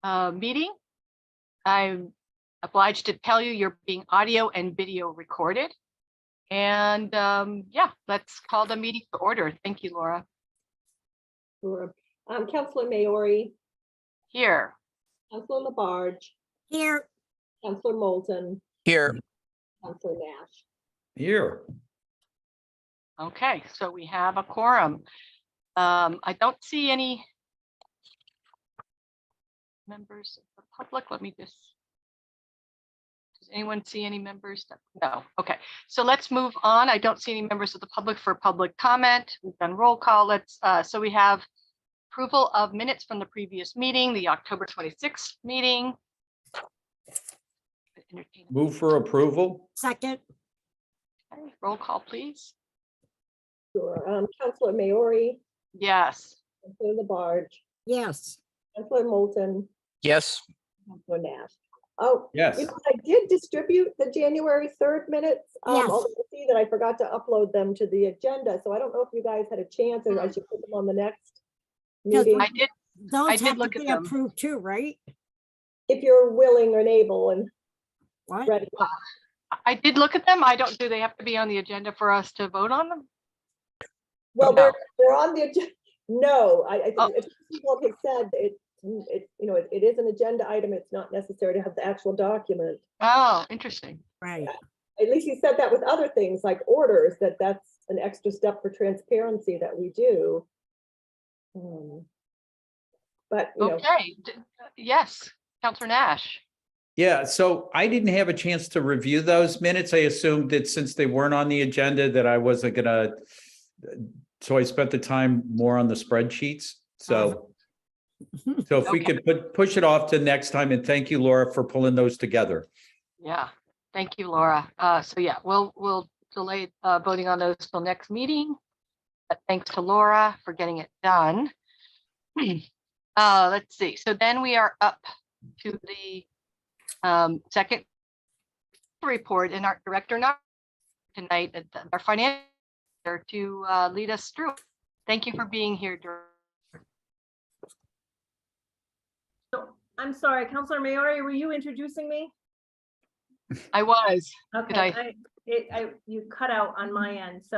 meeting. I'm obliged to tell you you're being audio and video recorded. And yeah, let's call the meeting to order. Thank you, Laura. Sure. Councilor Maori, Here. Councilor Labarge, Here. Councilor Moulton, Here. Councilor Nash. Here. Okay, so we have a quorum. I don't see any members of the public. Let me just. Does anyone see any members? No. Okay, so let's move on. I don't see any members of the public for public comment. We've done roll call. So we have approval of minutes from the previous meeting, the October 26th meeting. Move for approval. Second. Okay, roll call, please. Sure. Councilor Maori, Yes. Councilor Labarge, Yes. Councilor Moulton, Yes. Councilor Nash. Oh, Yes. I did distribute the January 3rd minutes. Yes. Although I see that I forgot to upload them to the agenda, so I don't know if you guys had a chance, or I should put them on the next meeting. I did. Those did have to look at be them. approved too, right? If you're willing and able and What? ready. I did look at them. Do they have to be on the agenda for us to vote on them? Well, No. they're on the agenda. No, I think Oh. if people have said it is an agenda item. It's not necessary to have the actual document. Oh, interesting. Right. At least you said that with other things like orders, that's an extra step for transparency that we do. But you know, Okay. Yes, Councilor Nash. Yeah, so I didn't have a chance to review those minutes. I assumed that since they weren't on the agenda that I wasn't gonna, so I spent the time more on the spreadsheets. So if we could push it off to next time, and thank you, Laura, for pulling those together. Yeah, thank you, Laura. So yeah, we'll delay voting on those till next meeting. But thanks to Laura for getting it done. Let's see. So then we are up to the second report, and our director not tonight, our financial to lead us through. Thank you for being here, Director. So I'm sorry, Councilor Maori, were you introducing me? I was. Okay, you cut out on my end. So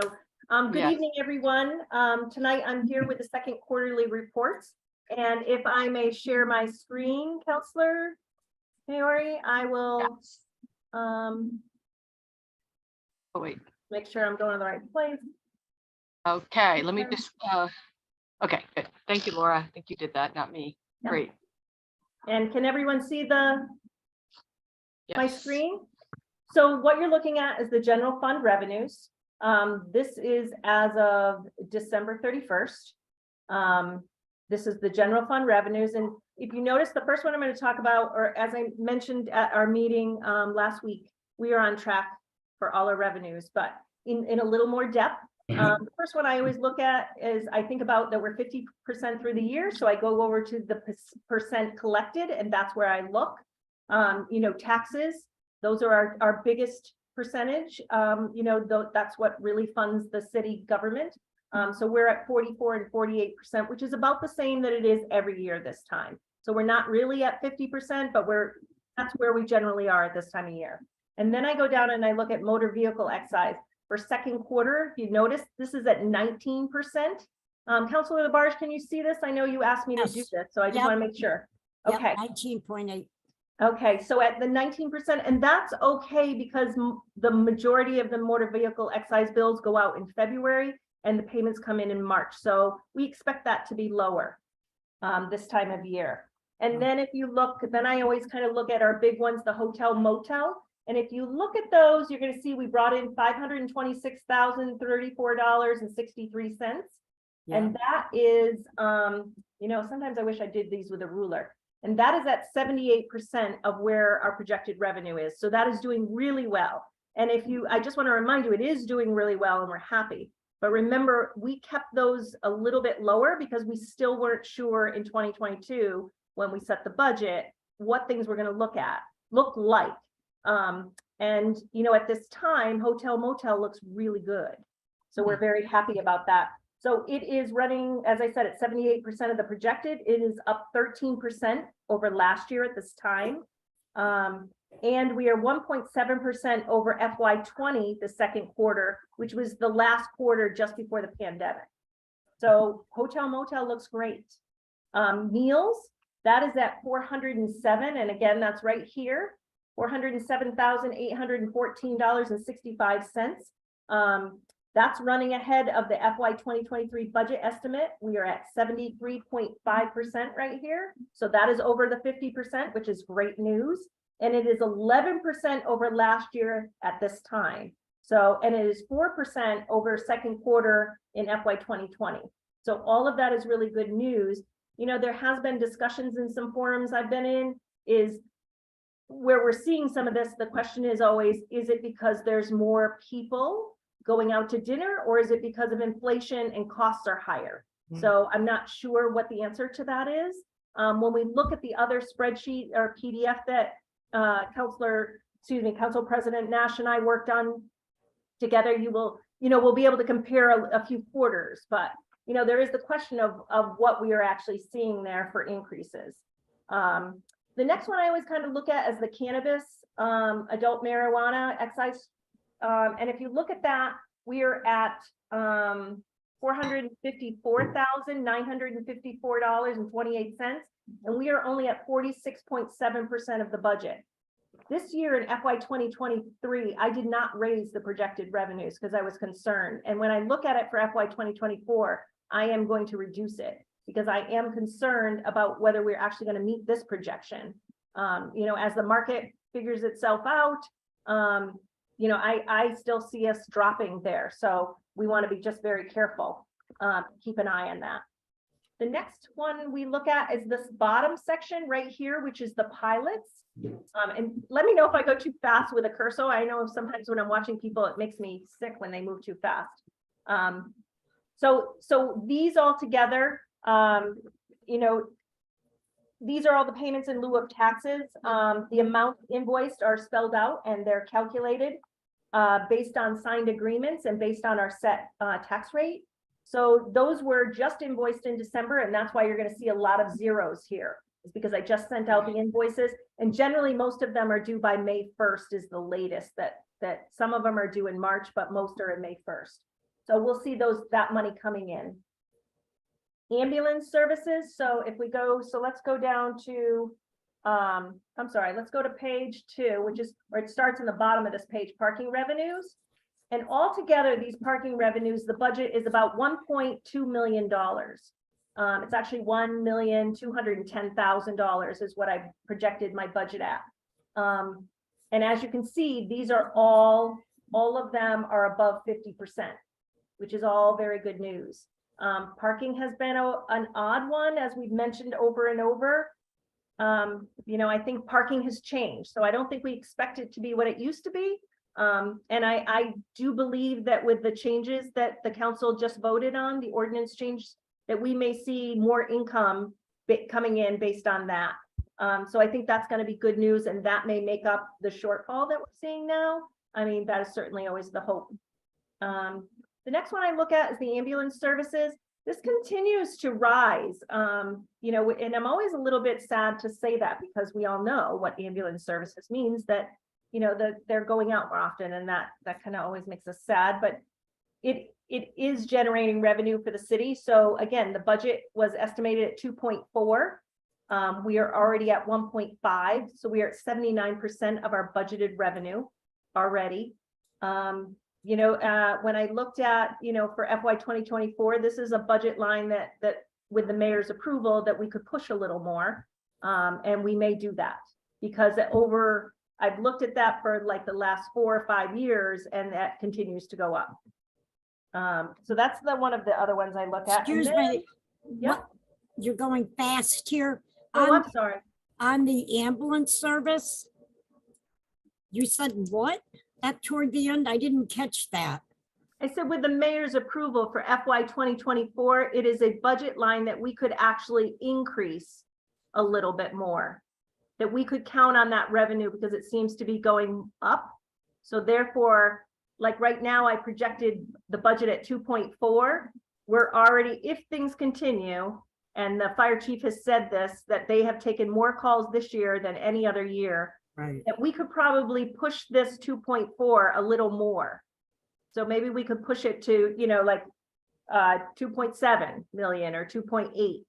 good Yes. evening, everyone. Tonight I'm here with the second quarterly report. And if I may share my screen, Councilor Maori, I will Oh, wait. make sure I'm going to the right place. Okay, let me just, okay, good. Thank you, Laura. I think you did that, not me. Yeah. Great. And can everyone see my Yes. screen? So what you're looking at is the general fund revenues. This is as of December 31st. This is the general fund revenues. And if you notice, the first one I'm going to talk about, or as I mentioned at our meeting last week, we are on track for all our revenues, but in a little more depth. The first one I always look at is I think about that we're 50% through the year. So I go over to the percent collected, and that's where I look. Taxes, those are our biggest percentage. That's what really funds the city government. So we're at 44 and 48%, which is about the same that it is every year this time. So we're not really at 50%, but that's where we generally are at this time of year. And then I go down and I look at motor vehicle excise for second quarter. If you notice, this is at 19%. Councilor Labarge, can you see this? I know you asked me to do Yes. this, so I just want to make sure. Okay. 19.8. Okay, so at the 19%, and that's okay because the majority of the motor vehicle excise bills go out in February and the payments come in March. So we expect that to be lower this time of year. And then if you look, then I always kind of look at our big ones, the hotel motel. And if you look at those, you're going to see we brought in $526,034.63. Yeah. And that is, sometimes I wish I did these with a ruler. And that is at 78% of where our projected revenue is. So that is doing really well. And I just want to remind you, it is doing really well and we're happy. But remember, we kept those a little bit lower because we still weren't sure in 2022 when we set the budget, what things we're going to look like. At this time, hotel motel looks really good. So we're very happy about that. So it is running, as I said, at 78% of the projected. It is up 13% over last year at this time. And we are 1.7% over FY20, the second quarter, which was the last quarter just before the pandemic. So hotel motel looks great. Meals, that is at 407, and again, that's right here, $407,814.65. That's running ahead of the FY 2023 budget estimate. We are at 73.5% right here. So that is over the 50%, which is great news. And it is 11% over last year at this time. So, and it is 4% over second quarter in FY 2020. So all of that is really good news. You know, there has been discussions in some forums I've been in, is where we're seeing some of this. The question is always, is it because there's more people going out to dinner, or is it because of inflation and costs are higher? So I'm not sure what the answer to that is. When we look at the other spreadsheet or PDF that Council President Nash and I worked on together, we'll be able to compare a few quarters, but there is the question of what we are actually seeing there for increases. The next one I always kind of look at is the cannabis, adult marijuana excise. And if you look at that, we are at $454,954.28, and we are only at 46.7% of the budget. This year in FY 2023, I did not raise the projected revenues because I was concerned. And when I look at it for FY 2024, I am going to reduce it because I am concerned about whether we're actually going to meet this projection. As the market figures itself out, I still see us dropping there. So we want to be just very careful, keep an eye on that. The next one we look at is this bottom section right here, which is the pilots. And let me know if I go too fast with a cursor. I know sometimes when I'm watching people, it makes me sick when they move too fast. So these all together, these are all the payments in lieu of taxes. The amount invoiced are spelled out and they're calculated based on signed agreements and based on our set tax rate. So those were just invoiced in December, and that's why you're going to see a lot of zeros here. It's because I just sent out the invoices, and generally most of them are due by May 1st is the latest. That some of them are due in March, but most are in May 1st. So we'll see that money coming in. Ambulance services. So if we go, let's go down to, let's go to page 2, which is where it starts in the bottom of this page, parking revenues. And altogether, these parking revenues, the budget is about $1.2 million. It's actually $1,210,000 is what I projected my budget at. And as you can see, these are all of them are above 50%, which is all very good news. Parking has been an odd one, as we've mentioned over and over. I think parking has changed, so I don't think we expect it to be what it used to be. And I do believe that with the changes that the council just voted on, the ordinance change, that we may see more income coming in based on that. So I think that's going to be good news, and that may make up the shortfall that we're seeing now. I mean, that is certainly always the hope. The next one I look at is the ambulance services. This continues to rise, and I'm always a little bit sad to say that because we all know what ambulance services means, that that they're going out more often, and that kind of always makes us sad, but it is generating revenue for the city. So again, the budget was estimated at 2.4. We are already at 1.5, so we are at 79% of our budgeted revenue already. When I looked at, for FY 2024, this is a budget line that with the mayor's approval that we could push a little more, and we may do that because I've looked at that for like the last 4 or 5 years, and that continues to go up. So that's one of the other ones I look at. Excuse me. Yeah. What? You're going fast here. Oh, I'm sorry. On the ambulance service, you said what? That toward the end, I didn't catch that. I said with the mayor's approval for FY 2024, it is a budget line that we could actually increase a little bit more, that we could count on that revenue because it seems to be going up. So therefore, like right now, I projected the budget at 2.4. we're already, if things continue, and the fire chief has said this, that they have taken more calls this year than any other year, Right. that we could probably push this 2.4 a little more. So maybe we could push it to, like 2.7 million or 2.8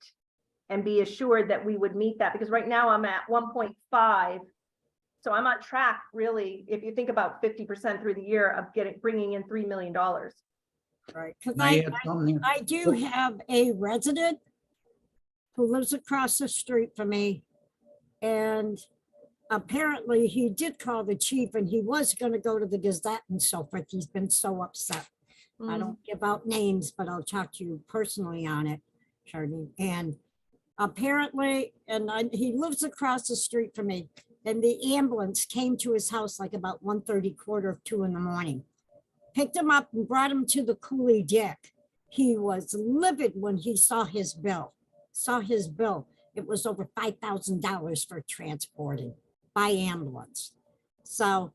and be assured that we would meet that, because right now I'm at 1.5. So I'm on track, really, if you think about 50% through the year of bringing in $3 million. Right. Because Can I add something here? I do have a resident who lives across the street from me. And apparently he did call the chief and he was going to go to the Gazette and so forth. He's been so upset. I don't give out names, but I'll talk to you personally on it, Charlene. And apparently, he lives across the street from me, and the ambulance came to his house like about 1:30, 1:45 in the morning. Picked him up and brought him to the Cooley Dick. He was livid when he saw his bill. It was over $5,000 for transporting by ambulance. So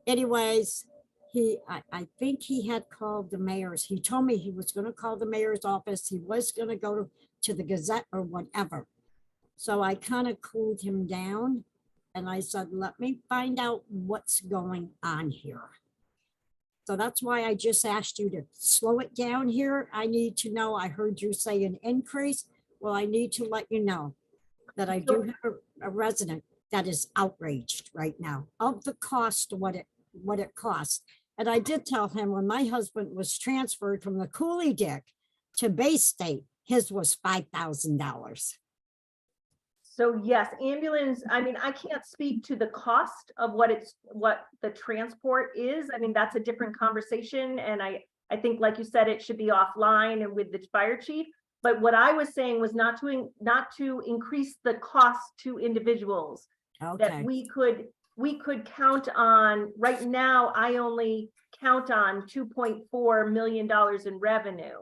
anyways, I think he had called the mayor's. He told me he was going to call the mayor's office. He was going to go to the Gazette or whatever. So I kind of cooled him down and I said, let me find out what's going on here. So that's why I just asked you to slow it down here. I need to know, I heard you say an increase. Well, I need to let you know that I do have a resident that is outraged right now of the cost, what it costs. And I did tell him when my husband was transferred from the Cooley Dick to Bay State, his was $5,000. So yes, ambulance, I mean, I can't speak to the cost of what the transport is. I mean, that's a different conversation. And I think, like you said, it should be offline and with the fire chief. But what I was saying was not to increase the cost to individuals. Okay. That we could count on. Right now, I only count on $2.4 million in revenue.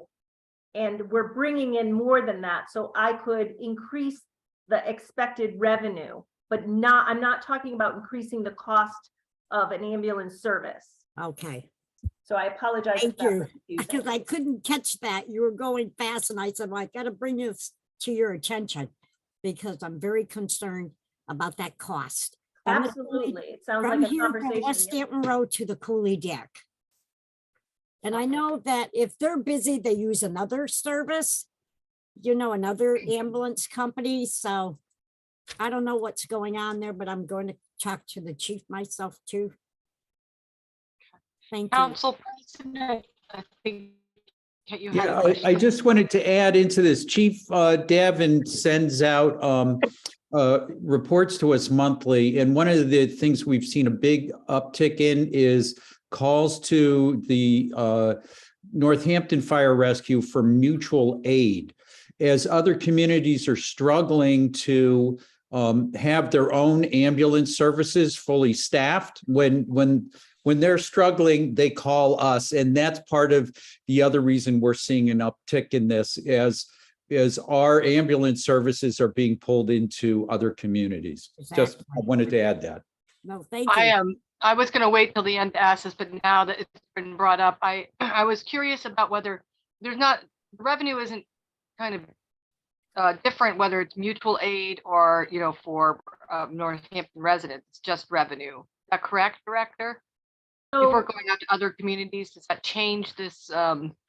And we're bringing in more than that. So I could increase the expected revenue, but I'm not talking about increasing the cost of an ambulance service. Okay. So I apologize. Thank if that you. was confusing. Because I couldn't catch that. You were going fast and I said, well, I got to bring this to your attention because I'm very concerned about that cost. From the Absolutely. It sounds From like a here, from conversation. West yeah. Stanton Road to the Cooley Dick. And I know that if they're busy, they use another service, another ambulance company. So I don't know what's going on there, but I'm going to talk to the chief myself too. Thank you. Council President, I think you had a Yeah, I question. just wanted to add into this. Chief Davin sends out reports to us monthly. And one of the things we've seen a big uptick in is calls to the Northampton Fire Rescue for mutual aid. As other communities are struggling to have their own ambulance services fully staffed, when they're struggling, they call us. And that's part of the other reason we're seeing an uptick in this as our ambulance services are being pulled into other communities. Just, I wanted to add that. No, thank you. I was going to wait till the end to ask this, but now that it's been brought up, I was curious about whether the revenue isn't kind of different, whether it's mutual aid or, for Northampton residents, it's just revenue. Is that correct, Director? So, If we're going out to other communities, does that change this,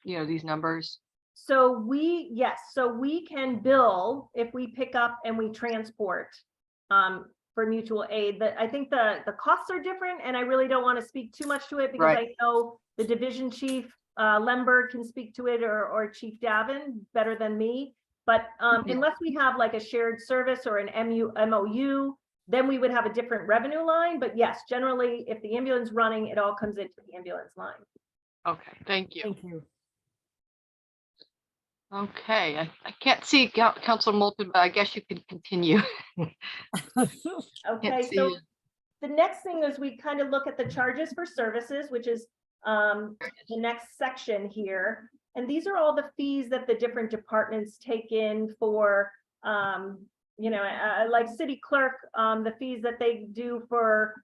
these numbers? So we can bill if we pick up and we transport for mutual aid. But I think the costs are different, and I really don't want to speak too much to it because Right. I know the division chief Lemberg can speak to it, or Chief Davin better than me. But unless we have like a shared service or an MOU, then we would have a different revenue line. But yes, generally, if the ambulance running, it all comes into the ambulance line. Okay, thank you. Thank you. Okay, I can't see Councilor Moulton, but I guess you can continue. Okay, see so you. the next thing is we kind of look at the charges for services, which is the next section here. And these are all the fees that the different departments take in for, like city clerk, the fees that they do for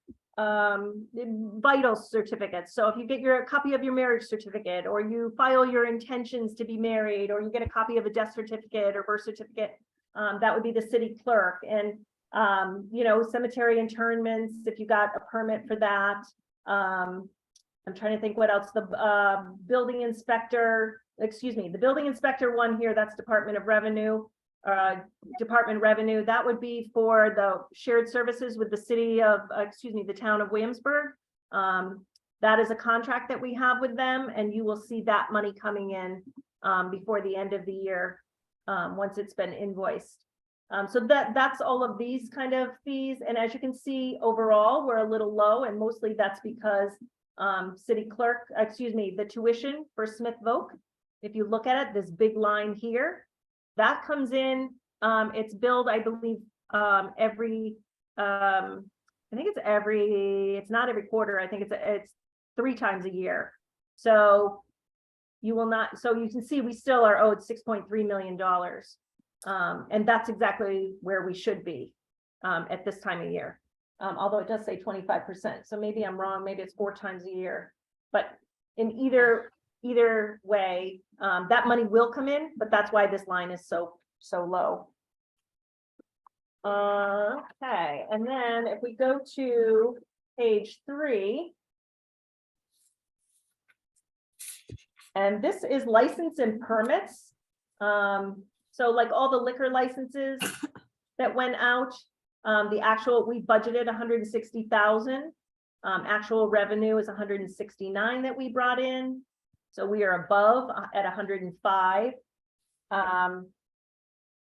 vital certificates. So if you get a copy of your marriage certificate, or you file your intentions to be married, or you get a copy of a death certificate or birth certificate, that would be the city clerk. And you know, cemetery internments, if you got a permit for that. I'm trying to think what else. The building inspector, the building inspector one here, that's Department of Revenue. That would be for the shared services with the city of, the town of Williamsburg. That is a contract that we have with them, and you will see that money coming in before the end of the year, once it's been invoiced. So that's all of these kind of fees. And as you can see, overall, we're a little low, and mostly that's because city clerk, the tuition for Smith Voc. If you look at it, this big line here, that comes in, it's billed, I believe, every, I think it's not every quarter. I think it's 3 times a year. So you will not, so you can see we still are owed $6.3 million. And that's exactly where we should be at this time of year. Although it does say 25%. So maybe I'm wrong. Maybe it's 4 times a year. But in either way, that money will come in, but that's why this line is so low. Okay, and then if we go to page 3, and this is license and permits. So like all the liquor licenses that went out, the actual, we budgeted 160,000. Actual revenue is 169 that we brought in. So we are above at 105.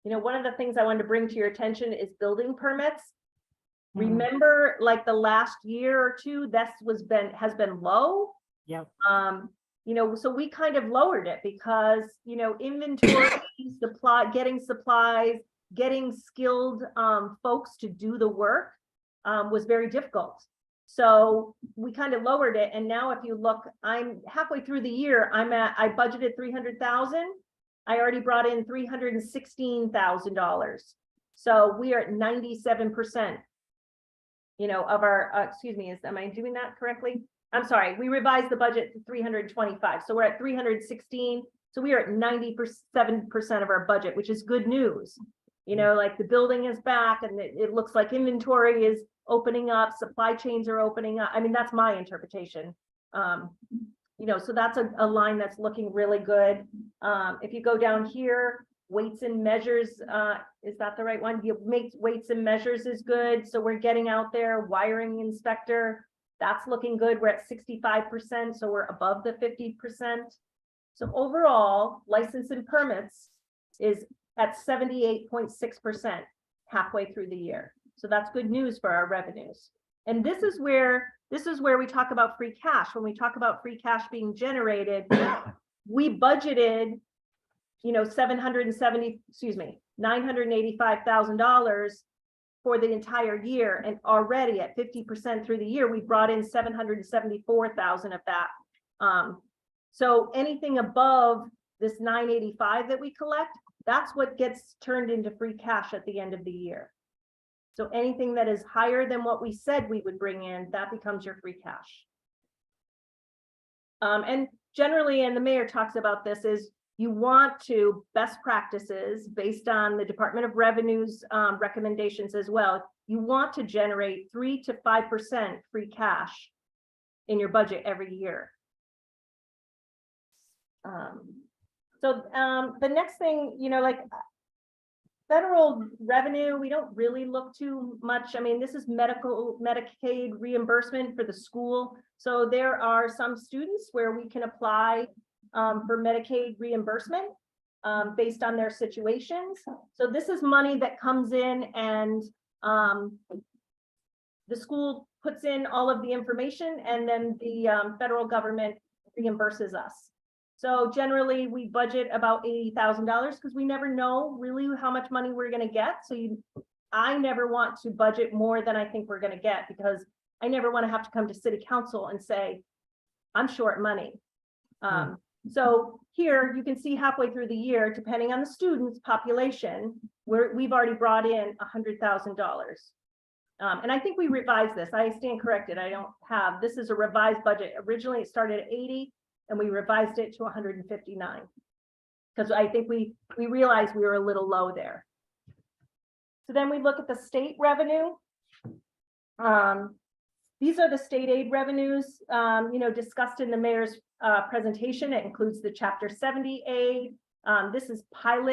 You know, one of the things I wanted to bring to your attention is building permits. Remember, like the last year or two, has been low. Yep. You know, so we kind of lowered it because, you know, inventory, getting supplies, getting skilled folks to do the work was very difficult. So we kind of lowered it. And now if you look, I'm halfway through the year, I budgeted 300,000. I already brought in $316,000. So we are at 97%, you know, of our, am I doing that correctly? I'm sorry, we revised the budget to 325. So we're at 316. So we are at 97% of our budget, which is good news. You know, like the building is back, and it looks like inventory is opening up, supply chains are opening up. I mean, that's my interpretation. You know, so that's a line that's looking really good. If you go down here, weights and measures, is that the right one? You make weights and measures is good. So we're getting out there. Wiring inspector, that's looking good. We're at 65%, so we're above the 50%. So overall, license and permits is at 78.6% halfway through the year. So that's good news for our revenues. And this is where we talk about free cash. When we talk about free cash being generated, we budgeted, you know, $985,000 for the entire year, and already at 50% through the year, we brought in 774,000 of that. So anything above this 985 that we collect, that's what gets turned into free cash at the end of the year. So anything that is higher than what we said we would bring in, that becomes your free cash. And generally, and the mayor talks about this, is you want to best practices based on the Department of Revenue's recommendations as well. You want to generate 3 to 5% free cash in your budget every year. So the next thing, you know, like federal revenue, we don't really look too much. I mean, this is Medicaid reimbursement for the school. So there are some students where we can apply for Medicaid reimbursement based on their situations. So this is money that comes in, and the school puts in all of the information, and then the federal government reimburses us. So generally we budget about $80,000 because we never know really how much money we're going to get. So I never want to budget more than I think we're going to get, because I never want to have to come to city council and say, I'm short money. So here you can see halfway through the year, depending on the students population, we've already brought in $100,000. And I think we revised this. I stand corrected. I don't have, this is a revised budget. Originally, it started at 80 and we revised it to 159. Because I think we realized we were a little low there. So then we look at the state revenue. These are the state aid revenues, discussed in the mayor's presentation. It includes the Chapter 70 aid. This is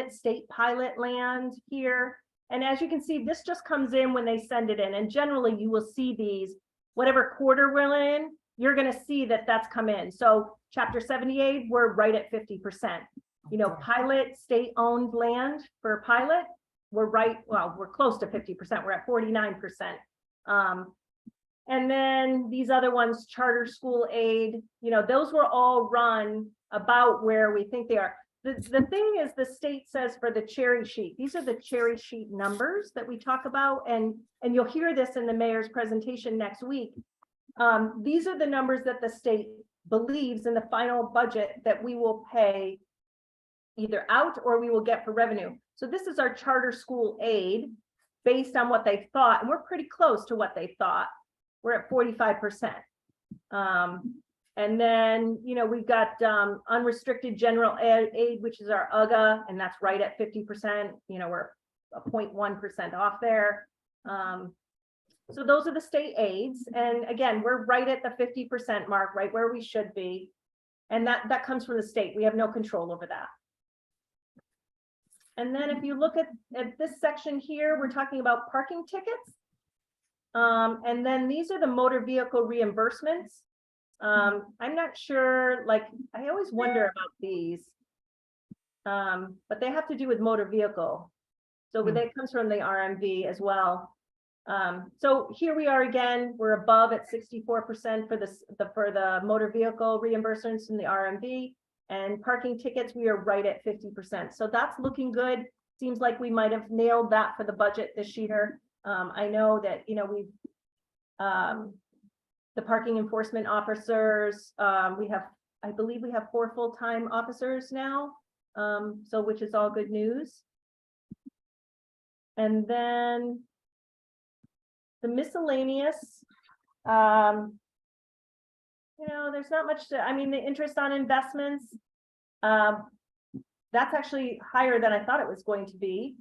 state pilot land here. And as you can see, this just comes in when they send it in. And generally you will see these, whatever quarter we're in, you're going to see that that's come in. So Chapter 70 aid, we're right at 50%. Pilot state owned land for pilot, we're close to 50%. We're at 49%. And then these other ones, charter school aid, those were all run about where we think they are. The thing is, the state says for the cherry sheet, these are the cherry sheet numbers that we talk about, and you'll hear this in the mayor's presentation next week. These are the numbers that the state believes in the final budget that we will pay either out or we will get for revenue. So this is our charter school aid based on what they thought, and we're pretty close to what they thought. We're at 45%. And then, we've got unrestricted general aid, which is our UGA, and that's right at 50%. We're a 0.1% off there. So those are the state aids. And again, we're right at the 50% mark, right where we should be. And that comes from the state. We have no control over that. And then if you look at this section here, we're talking about parking tickets. And then these are the motor vehicle reimbursements. I'm not sure, I always wonder about these, but they have to do with motor vehicle. So that comes from the RMV as well. So here we are again, we're above at 64% for the motor vehicle reimbursements in the RMV, and parking tickets, we are right at 50%. So that's looking good. Seems like we might have nailed that for the budget this year. I know that, we've, the parking enforcement officers, I believe we have 4 full-time officers now, so which is all good news. And then the miscellaneous, there's not much the interest on investments, that's actually higher than I thought it was going to be.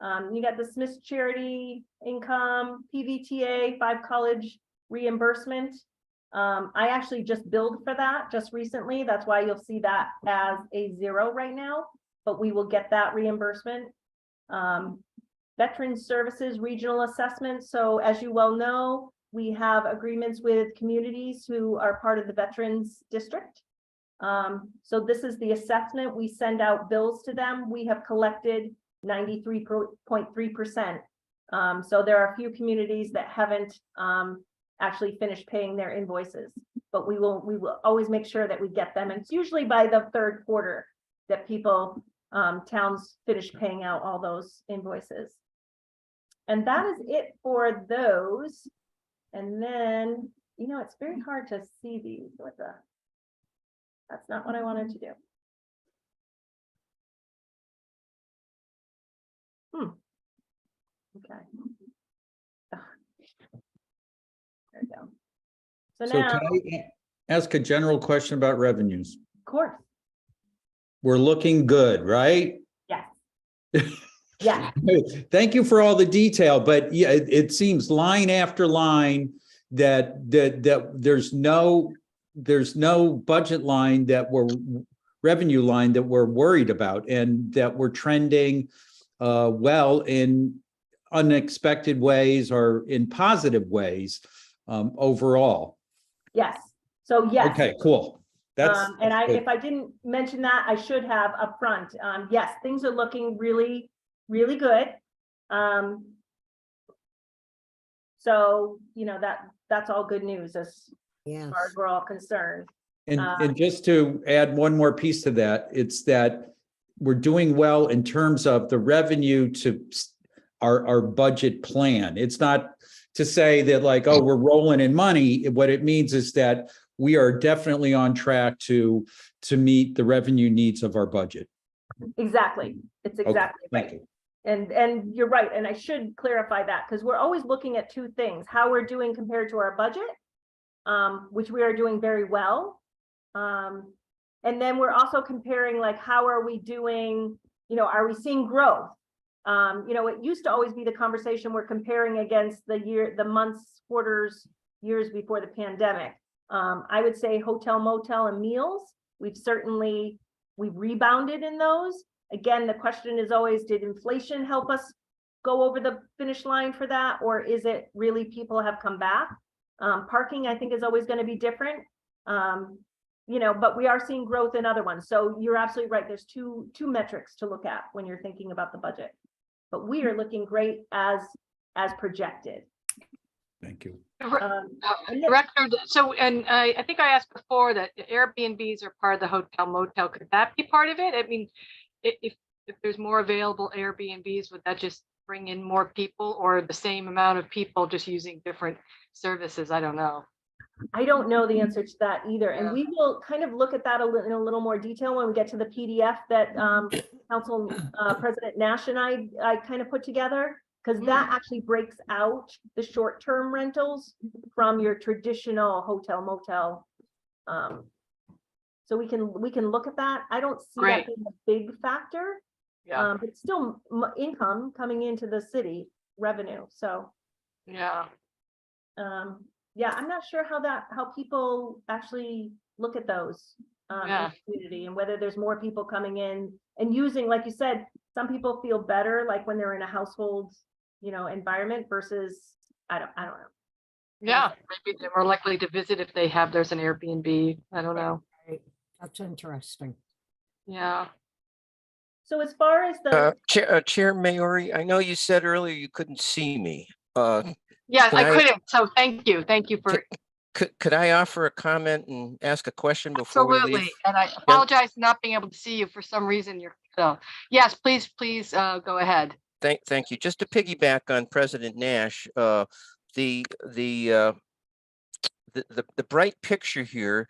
You got the Smith charity income, PVTA, 5 college reimbursement. I actually just billed for that just recently. That's why you'll see that as a 0 right now, but we will get that reimbursement. Veteran Services Regional Assessment. So as you well know, we have agreements with communities who are part of the Veterans District. So this is the assessment. We send out bills to them. We have collected 93.3%. So there are a few communities that haven't actually finished paying their invoices, but we will always make sure that we get them. And it's usually by the 3rd quarter that towns finish paying out all those invoices. And that is it for those. And then, it's very hard to see these that's not what I wanted to do. Okay. There we go. So now, can I ask a general question about revenues? of course, We're looking good, right? yes. Yeah. Thank you for all the detail, but yeah, it seems line after line that there's no budget line revenue line that we're worried about, and that we're trending well in unexpected ways or in positive ways overall. Yes. So yes. Okay, cool. That's if I didn't mention that, I should have up front. Yes, things are looking really, really good. So that's all good news as far as we're all concerned. And just to add one more piece to that, it's that we're doing well in terms of the revenue to our budget plan. It's not to say that we're rolling in money. What it means is that we are definitely on track to meet the revenue needs of our budget. Exactly. It's exactly Thank right. you. And you're right, and I should clarify that, because we're always looking at two things: how we're doing compared to our budget, which we are doing very well. And then we're also comparing, like, how are we doing, are we seeing growth? It used to always be the conversation, we're comparing against the months, quarters, years before the pandemic. I would say hotel, motel, and meals, we've rebounded in those. Again, the question is always, did inflation help us go over the finish line for that? Or is it really people have come back? Parking, I think, is always going to be different. But we are seeing growth in other ones. So you're absolutely right. There's two metrics to look at when you're thinking about the budget. But we are looking great as projected. Thank you. Director, so, and I think I asked before that Airbnbs are part of the hotel motel. Could that be part of it? I mean, if there's more available Airbnbs, would that just bring in more people, or the same amount of people just using different services? I don't know. I don't know the answer to that either. And Yeah. we will kind of look at that in a little more detail when we get to the PDF that Council President Nash and I kind of put together, because that actually breaks out the short-term rentals from your traditional hotel motel. So we can look at that. I don't see Great. that being a big factor. Yeah. But still income coming into the city, revenue. So Yeah. yeah, I'm not sure how people actually look at those in Yeah. the community, and whether there's more people coming in and using, like you said, some people feel better like when they're in a household, environment versus I don't know. Yeah. Maybe they're more likely to visit if there's an Airbnb. I don't know. Right. That's interesting. Yeah. So as far as the Chair Maori, I know you said earlier you couldn't see me. Yes, Can I I- couldn't. So thank you. Thank you for Could I offer a comment and ask a question before we absolutely. leave? And I apologize for not being able to see you for some reason. Yes, please, go ahead. Thank you. Just to piggyback on President Nash, the bright picture here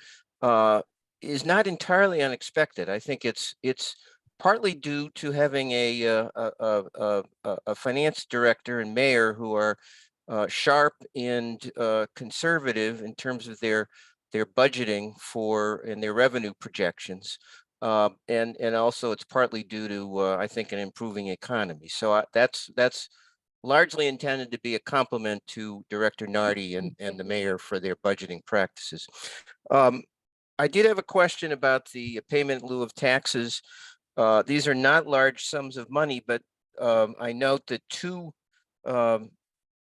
is not entirely unexpected. I think it's partly due to having a finance director and mayor who are sharp and conservative in terms of their budgeting and their revenue projections. And also it's partly due to, I think, an improving economy. So that's largely intended to be a compliment to Director Nardi and the mayor for their budgeting practices. I did have a question about the payment in lieu of taxes. These are not large sums of money, but I note that two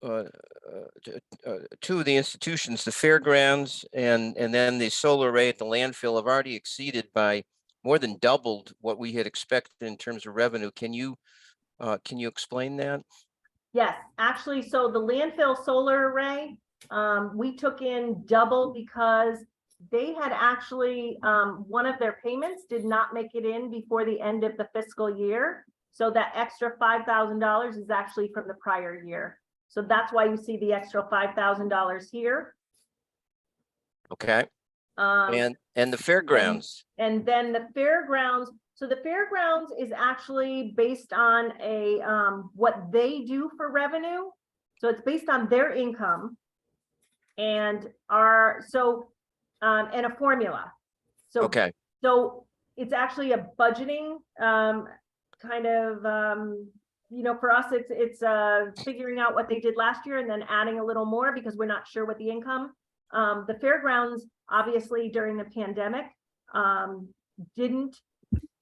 of the institutions, the fairgrounds and then the solar array at the landfill, have already exceeded by more than doubled what we had expected in terms of revenue. Can you explain that? Yes, actually, so the landfill solar array, we took in double because they had actually, one of their payments did not make it in before the end of the fiscal year. So that extra $5,000 is actually from the prior year. So that's why you see the extra $5,000 here. Okay. And the fairgrounds. And then the fairgrounds. So the fairgrounds is actually based on a what they do for revenue. So it's based on their income and and a formula. So Okay. So it's actually a budgeting kind of for us it's figuring out what they did last year and then adding a little more because we're not sure what the income. The fairgrounds obviously during the pandemic didn't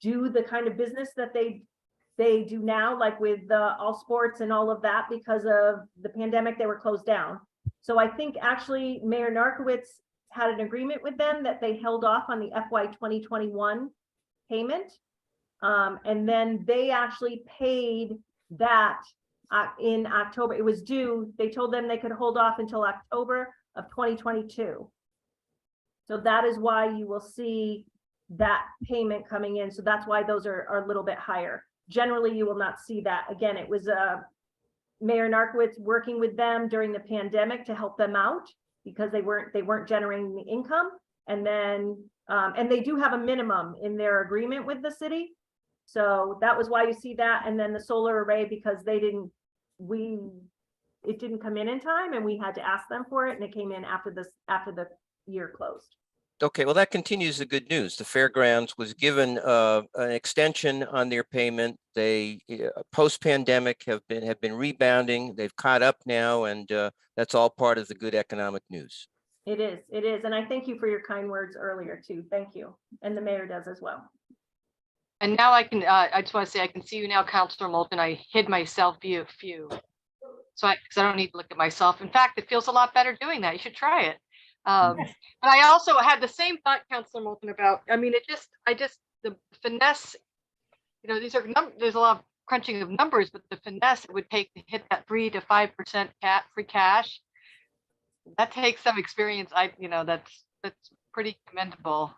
do the kind of business that they do now, like with all sports and all of that. Because of the pandemic, they were closed down. So I think actually Mayor Narkowitz had an agreement with them that they held off on the FY 2021 payment. And then they actually paid that in October. It was due. They told them they could hold off until October of 2022. So that is why you will see that payment coming in. So that's why those are a little bit higher. Generally, you will not see that. Again, it was Mayor Narkowitz working with them during the pandemic to help them out because they weren't generating the income. And then and they do have a minimum in their agreement with the city. So that was why you see that. And then the solar array, because it didn't come in time and we had to ask them for it, and it came in after the year closed. Okay, well, that continues the good news. The fairgrounds was given an extension on their payment. They post-pandemic have been rebounding. They've caught up now, and that's all part of the good economic news. It is. And I thank you for your kind words earlier too. Thank you. And the mayor does as well. And now I can, I just want to say, I can see you now, Counselor Moulton. I hid my self view. So because I don't need to look at myself. In fact, it feels a lot better doing that. You should try it. But I also had the same thought, Counselor Moulton, about, I mean, the finesse, you know, there's a lot of crunching of numbers, but the finesse it would take to hit that 3 to 5% free cash, that takes some experience. That's pretty commendable.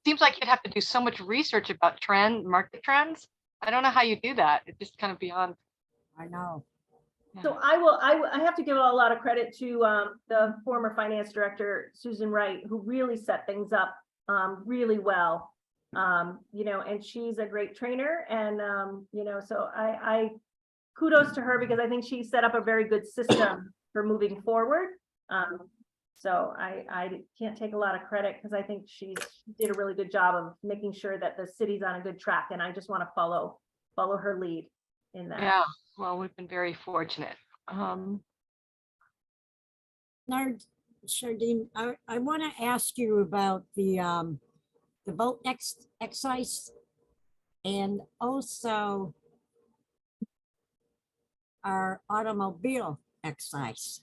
Seems like you'd have to do so much research about market trends. I don't know how you do that. It's just kind of beyond. I know. So I have to give a lot of credit to the former finance director, Susan Wright, who really set things up really well. And she's a great trainer, and so I kudos to her, because I think she set up a very good system for moving forward. So I can't take a lot of credit, because I think she did a really good job of making sure that the city's on a good track, and I just want to follow her lead in that. Yeah, well, we've been very fortunate. Shardine, I want to ask you about the boat excise, and also our automobile excise.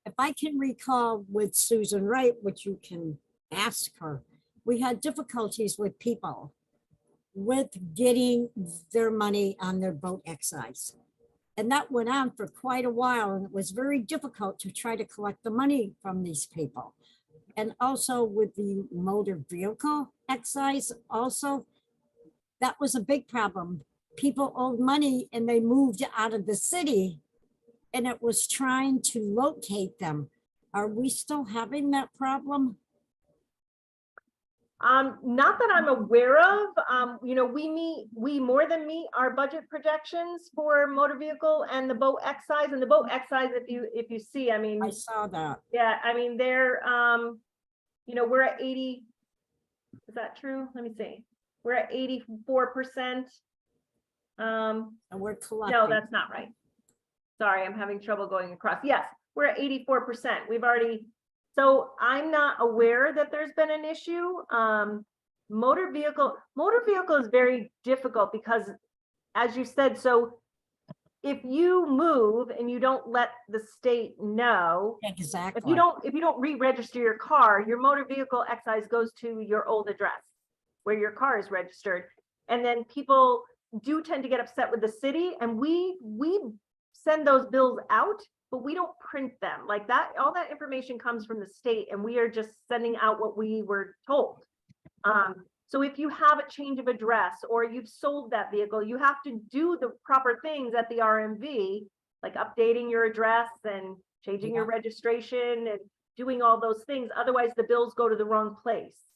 If I can recall with Susan Wright, which you can ask her, we had difficulties with people with getting their money on their boat excise. And that went on for quite a while, and it was very difficult to try to collect the money from these people. And also with the motor vehicle excise, also, that was a big problem. People owed money and they moved out of the city, and it was trying to locate them. Are we still having that problem? Not that I'm aware of. We more than meet our budget projections for motor vehicle and the boat excise. And the boat excise, if you see, I mean, I saw that. yeah, I mean, they're we're at 80. Is that true? Let me see. We're at 84%. And we're collecting. No, that's not right. Sorry, I'm having trouble going across. Yes, we're at 84%. We've already, so I'm not aware that there's been an issue. Motor vehicle is very difficult because, as you said, so if you move and you don't let the state know, Exactly. if you don't re-register your car, your motor vehicle excise goes to your old address where your car is registered. And then people do tend to get upset with the city, and we send those bills out, but we don't print them like that. All that information comes from the state, and we are just sending out what we were told. So if you have a change of address or you've sold that vehicle, you have to do the proper things at the RMV, like updating your address and changing your registration and doing all those things. Otherwise, the bills go to the wrong place.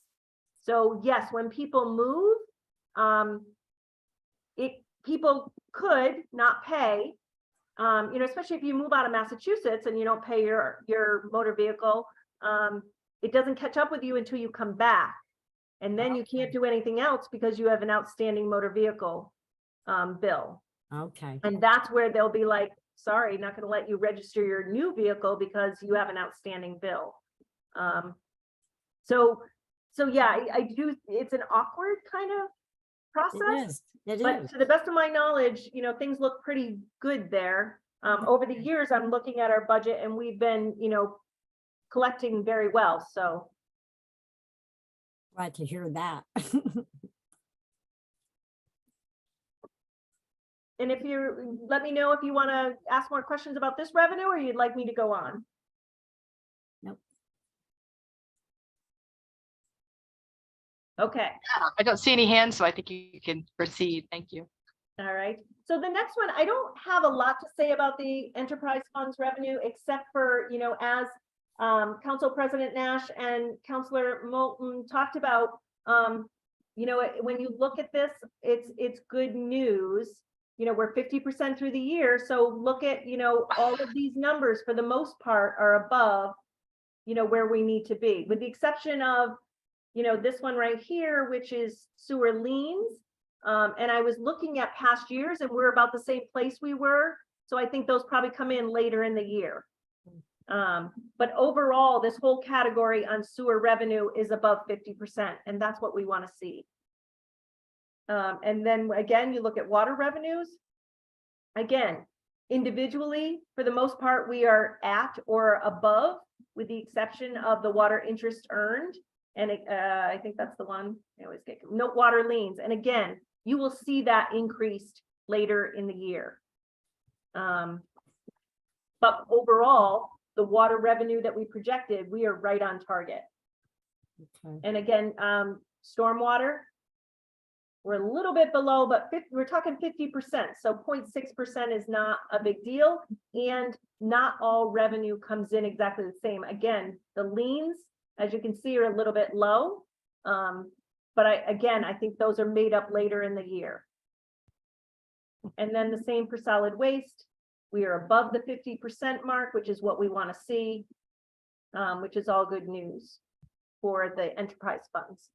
So yes, when people move, people could not pay, especially if you move out of Massachusetts and you don't pay your motor vehicle, it doesn't catch up with you until you come back. And then you can't do anything else because you have an outstanding motor vehicle bill. Okay. And that's where they'll be like, sorry, not going to let you register your new vehicle because you have an outstanding bill. So yeah, I do. It's an awkward kind of process. But to the best of my knowledge, things look pretty good there. Over the years, I'm looking at our budget, and we've been, collecting very well. So glad to hear that. And if you let me know if you want to ask more questions about this revenue, or you'd like me to go on. Nope. Okay. I don't see any hands, so I think you can proceed. Thank you. All right. So the next one, I don't have a lot to say about the enterprise funds revenue, except for, as Council President Nash and Councilor Moulton talked about, when you look at this, it's good news. We're 50% through the year, so look at, all of these numbers for the most part are above, where we need to be, with the exception of, this one right here, which is sewer liens. And I was looking at past years and we're about the same place we were. So I think those probably come in later in the year. But overall, this whole category on sewer revenue is above 50%, and that's what we want to see. And then again, you look at water revenues. Again, individually, for the most part, we are at or above, with the exception of the water interest earned. And I think that's the one I always get, no water liens. And again, you will see that increased later in the year. But overall, the water revenue that we projected, we are right on target. Okay. And again, stormwater, we're a little bit below, but we're talking 50%. So 0.6% is not a big deal. And not all revenue comes in exactly the same. Again, the liens, as you can see, are a little bit low. But I think those are made up later in the year. And then the same for solid waste. We are above the 50% mark, which is what we want to see, which is all good news for the enterprise funds.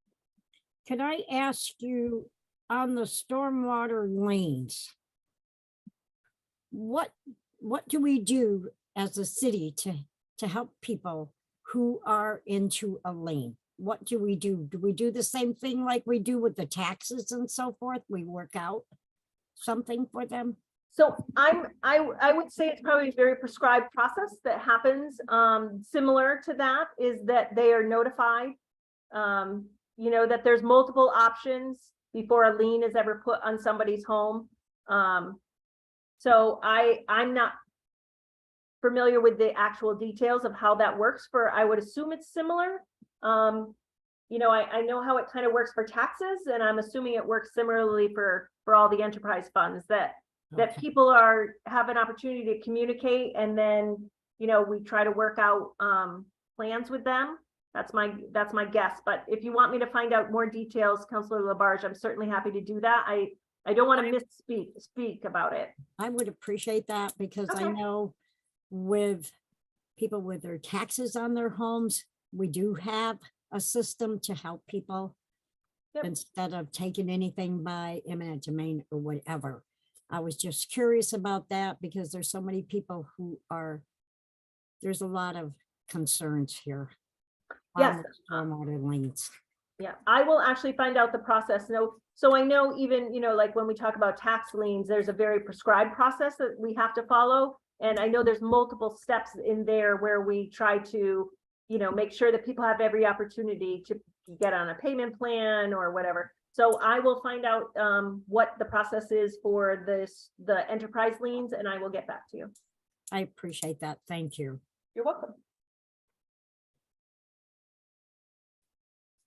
Can I ask you on the stormwater lanes? What do we do as a city to help people who are into a lane? What do we do? Do we do the same thing like we do with the taxes and so forth? We work out something for them? So I would say it's probably a very prescribed process that happens. Similar to that is that they are notified, that there's multiple options before a lien is ever put on somebody's home. So I'm not familiar with the actual details of how that works I would assume it's similar. I know how it kind of works for taxes, and I'm assuming it works similarly for all the enterprise funds, that people have an opportunity to communicate, and then, we try to work out plans with them. That's my guess. But if you want me to find out more details, Councilor Labarge, I'm certainly happy to do that. I don't want to speak about it. I would appreciate that, because I Okay. know with people with their taxes on their homes, we do have a system to help people. Yep. Instead of taking anything by eminent domain or whatever. I was just curious about that, because there's so many people there's a lot of concerns here. Yes. on the stormwater lanes. Yeah, I will actually find out the process. So I know even, like when we talk about tax liens, there's a very prescribed process that we have to follow. And I know there's multiple steps in there where we try to, make sure that people have every opportunity to get on a payment plan or whatever. So I will find out what the process is for the enterprise liens, and I will get back to you. I appreciate that. Thank you. You're welcome.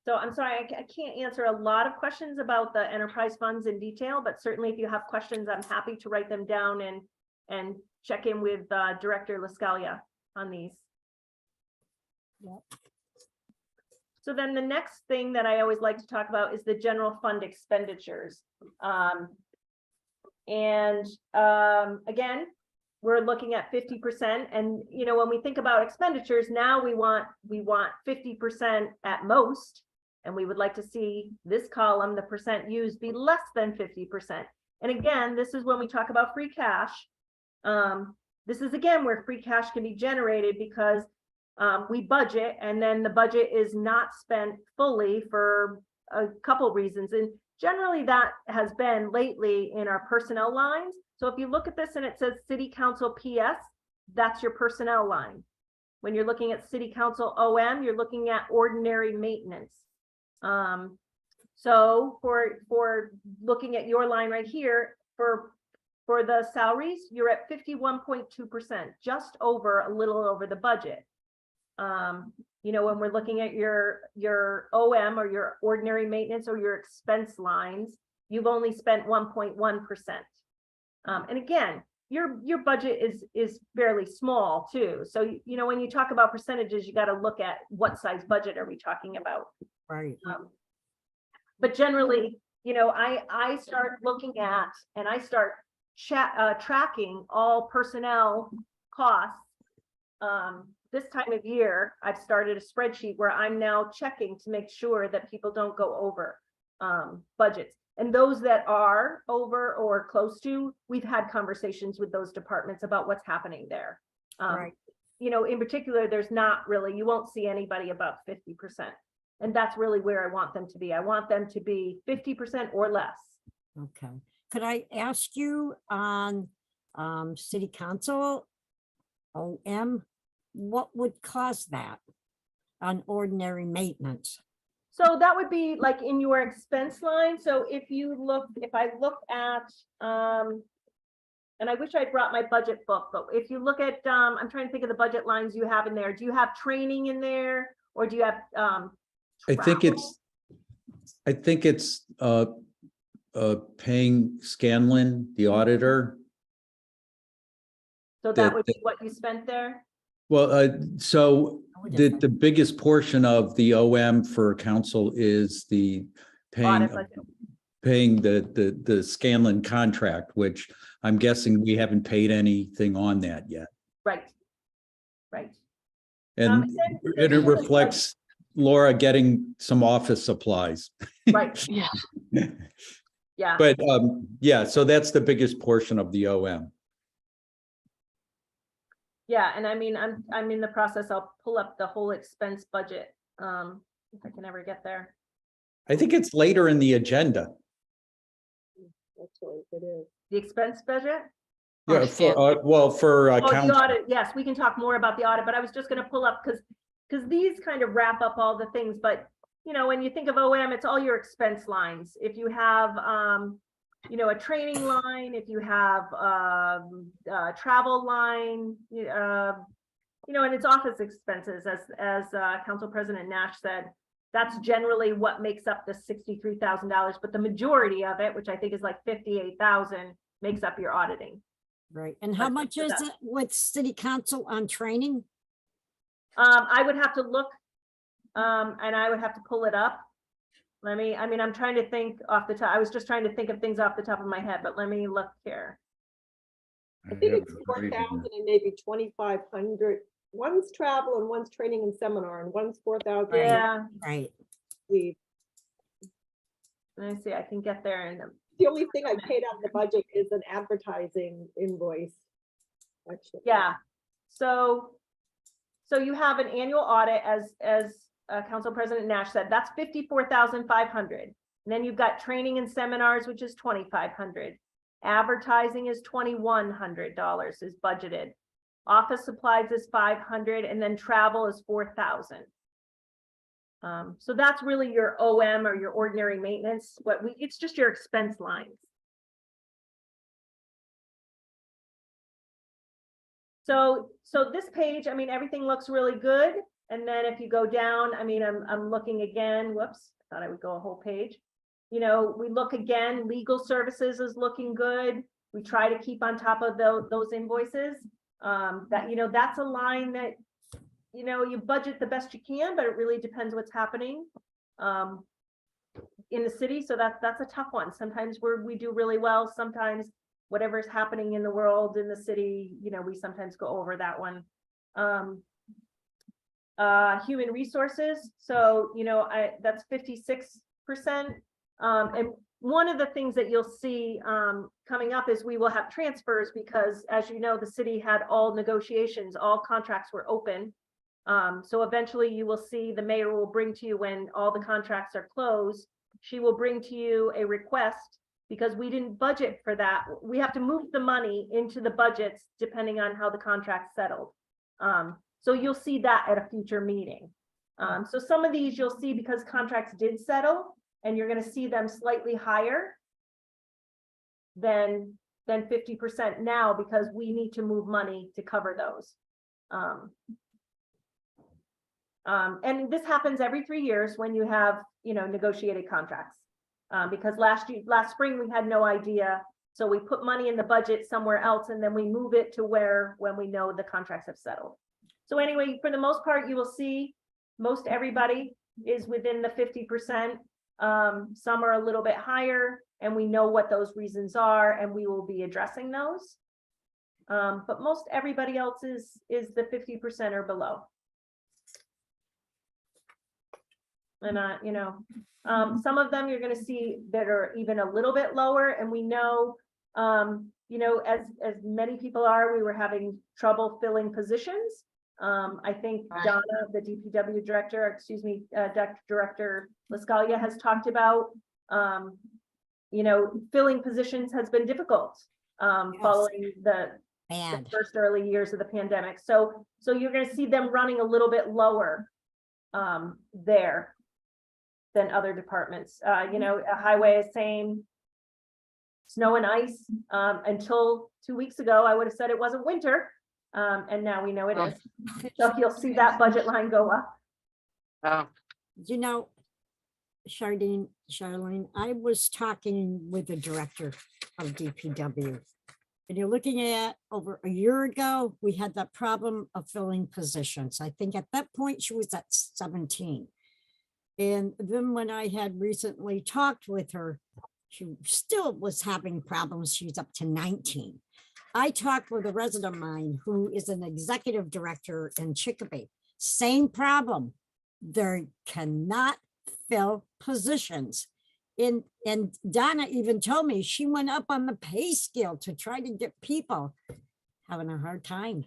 So I'm sorry, I can't answer a lot of questions about the enterprise funds in detail, but certainly if you have questions, I'm happy to write them down and check in with Director LaScalia on these. Yep. So then the next thing that I always like to talk about is the general fund expenditures. Again, we're looking at 50%. And, when we think about expenditures, now we want 50% at most. And we would like to see this column, the percent used, be less than 50%. And again, this is when we talk about free cash. This is again where free cash can be generated, because we budget, and then the budget is not spent fully for a couple reasons. And generally that has been lately in our personnel lines. So if you look at this and it says City Council PS, that's your personnel line. When you're looking at City Council OM, you're looking at ordinary maintenance. So for looking at your line right here, for the salaries, you're at 51.2%, just over, a little over the budget. When we're looking at your OM, or your ordinary maintenance, or your expense lines, you've only spent 1.1%. And again, your budget is fairly small too. So, when you talk about percentages, you got to look at what size budget are we talking about. Right. But generally, you know, I start looking at and I start tracking all personnel costs. This time of year, I've started a spreadsheet where I'm now checking to make sure that people don't go over budgets. And those that are over or close to, we've had conversations with those departments about what's happening there. Right. You know, in particular, there's not really, you won't see anybody above 50%. And that's really where I want them to be. I want them to be 50% or less. Okay. Could I ask you on city council, OM, what would cause that on ordinary maintenance? So that would be like in your expense line. So if I look at, and I wish I brought my budget book, but if you look at, I'm trying to think of the budget lines you have in there. Do you have training in there or do you have, I think it's paying Scanlon, the auditor. so that would be what you spent there? Well, so the biggest portion of the OM for council is the Audit budget. paying the Scanlon contract, which I'm guessing we haven't paid anything on that yet. Right. Right. And then it reflects Laura getting some office supplies. Right. Yeah. Yeah. But yeah, so that's the biggest portion of the OM. Yeah, and I mean, I'm in the process. I'll pull up the whole expense budget. If I can ever get there. I think it's later in the agenda. Actually, it is. The expense budget? Yeah, for Oh, the council. audit, yes, we can talk more about the audit, but I was just gonna pull up because these kind of wrap up all the things, but you know, when you think of OM, it's all your expense lines. If you have you know, a training line, if you have a travel line, you know, and it's office expenses, as Council President Nash said, that's generally what makes up the $63,000, but the majority of it, which I think is like 58,000, makes up your auditing. Right. And how Like, much for is that. it with city council on training? I would have to look, and I would have to pull it up. I mean, I'm trying to think off the top. I was just trying to think of things off the top of my head, but let me look here. I think it's 4,000 and maybe 2,500. One's travel and one's training and seminar and one's 4,000. Right. Yeah, Right. The let me see, I can get there and only thing I paid out of the budget is an advertising invoice. Actually. yeah. So you have an annual audit as Council President Nash said, that's 54,500. And then you've got training and seminars, which is 2,500. Advertising is $2,100 is budgeted. Office supplies is 500, and then travel is 4,000. So that's really your OM or your ordinary maintenance. It's just your expense lines. So this page, I mean, everything looks really good. And then if you go down, I mean, I'm looking again, whoops, I thought I would go a whole page. You know, we look again, legal services is looking good. We try to keep on top of those invoices. That, you know, that's a line that, you know, you budget the best you can, but it really depends what's happening in the city. So that's a tough one. Sometimes we do really well. Sometimes whatever's happening in the world, in the city, you know, we sometimes go over that one. Human resources. So, you know, that's 56%. And one of the things that you'll see coming up is we will have transfers because, as you know, the city had all negotiations, all contracts were open. So eventually you will see the mayor will bring to you when all the contracts are closed, she will bring to you a request because we didn't budget for that. We have to move the money into the budgets depending on how the contract settled. So you'll see that at a future meeting. So some of these you'll see because contracts did settle and you're going to see them slightly higher than 50% now because we need to move money to cover those. And this happens every 3 years when you have, you know, negotiated contracts. Because last spring we had no idea. So we put money in the budget somewhere else and then we move it to when we know the contracts have settled. So anyway, for the most part, you will see most everybody is within the 50%. Some are a little bit higher, and we know what those reasons are, and we will be addressing those. But most everybody else is the 50% or below. And some of them you're going to see that are even a little bit lower, and we know, as many people are, we were having trouble filling positions. I think Right. Donna, the DPW director, Director Lascalia has talked about, filling positions has been difficult following the Bad. first early years of the pandemic. So you're going to see them running a little bit lower there than other departments. A highway is same. Snow and ice, until 2 weeks ago, I would have said it wasn't winter. And now we know it is. So you'll see that budget line go up. Oh, Charlene, I was talking with the director of DPW. And you're looking at over a year ago, we had that problem of filling positions. I think at that point she was at 17. And then when I had recently talked with her, she still was having problems. She's up to 19. I talked with a resident of mine who is an executive director in Chicopee. Same problem. They cannot fill positions. And Donna even told me she went up on the pay scale to try to get people, having a hard time.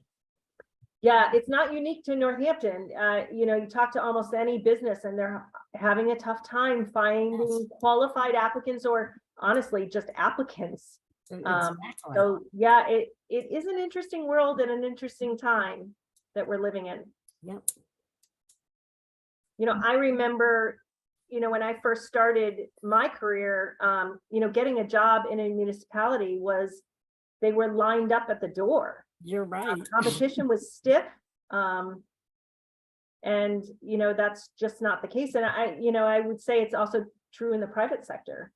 Yeah, it's not unique to Northampton. You talk to almost any business and they're having a tough time finding qualified applicants, or honestly, just applicants. Exactly. So yeah, it is an interesting world and an interesting time that we're living in. Yep. I remember, when I first started my career, getting a job in a municipality was, they were lined up at the door. You're right. Competition was stiff. And that's just not the case. And I would say it's also true in the private sector.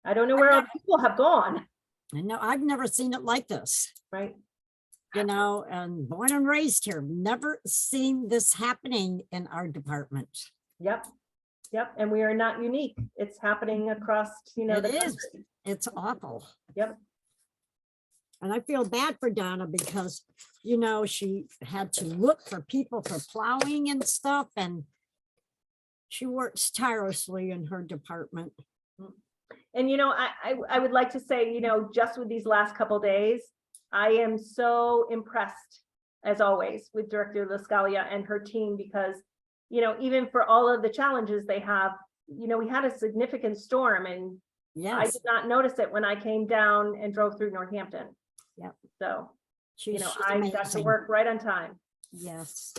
I don't know where our people have gone. I know, I've never seen it like this. Right. And born and raised here, never seen this happening in our department. Yep. And we are not unique. It's happening across, It the is. country. It's awful. Yep. And I feel bad for Donna because, she had to look for people for plowing and stuff, and she works tirelessly in her department. And, I would like to say, just with these last couple days, I am so impressed, as always, with Director Lascalia and her team, because, even for all of the challenges they have, we had a significant storm, and I Yes. did not notice it when I came down and drove through Northampton. Yep. So, She's I got to amazing. work right on time. Yes.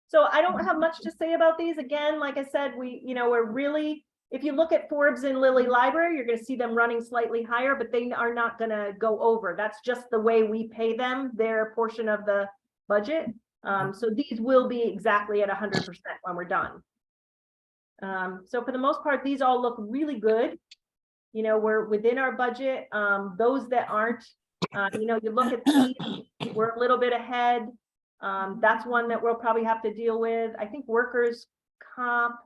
So I don't have much to say about these. Again, like I said, we're really, if you look at Forbes and Lilly Library, you're going to see them running slightly higher, but they are not going to go over. That's just the way we pay them, their portion of the budget. So these will be exactly at 100% when we're done. So for the most part, these all look really good. We're within our budget. Those that aren't, you look at these, we're a little bit ahead. That's one that we'll probably have to deal with. I think workers' comp.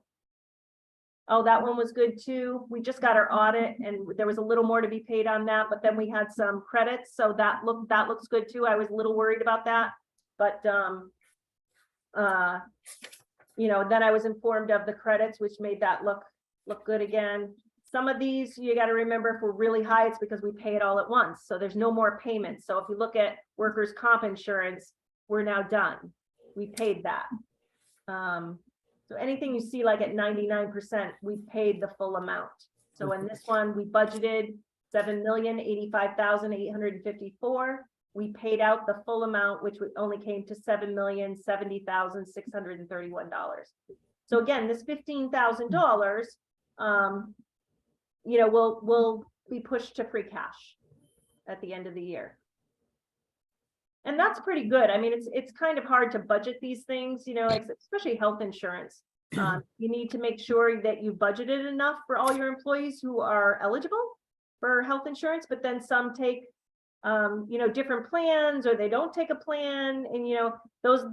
Oh, that one was good too. We just got our audit and there was a little more to be paid on that, but then we had some credits. So that looks good too. I was a little worried about that, but then I was informed of the credits, which made that look good again. Some of these, you got to remember, if we're really high, it's because we pay it all at once. So there's no more payments. So if you look at workers' comp insurance, we're now done. We paid that. So anything you see like at 99%, we paid the full amount. So in this one, we budgeted $7,085,854. We paid out the full amount, which only came to $7,070,631. So again, this $15,000, will be pushed to free cash at the end of the year. And that's pretty good. I mean, it's kind of hard to budget these things, especially health insurance. You need to make sure that you budgeted enough for all your employees who are eligible for health insurance, but then some take different plans, or they don't take a plan. And,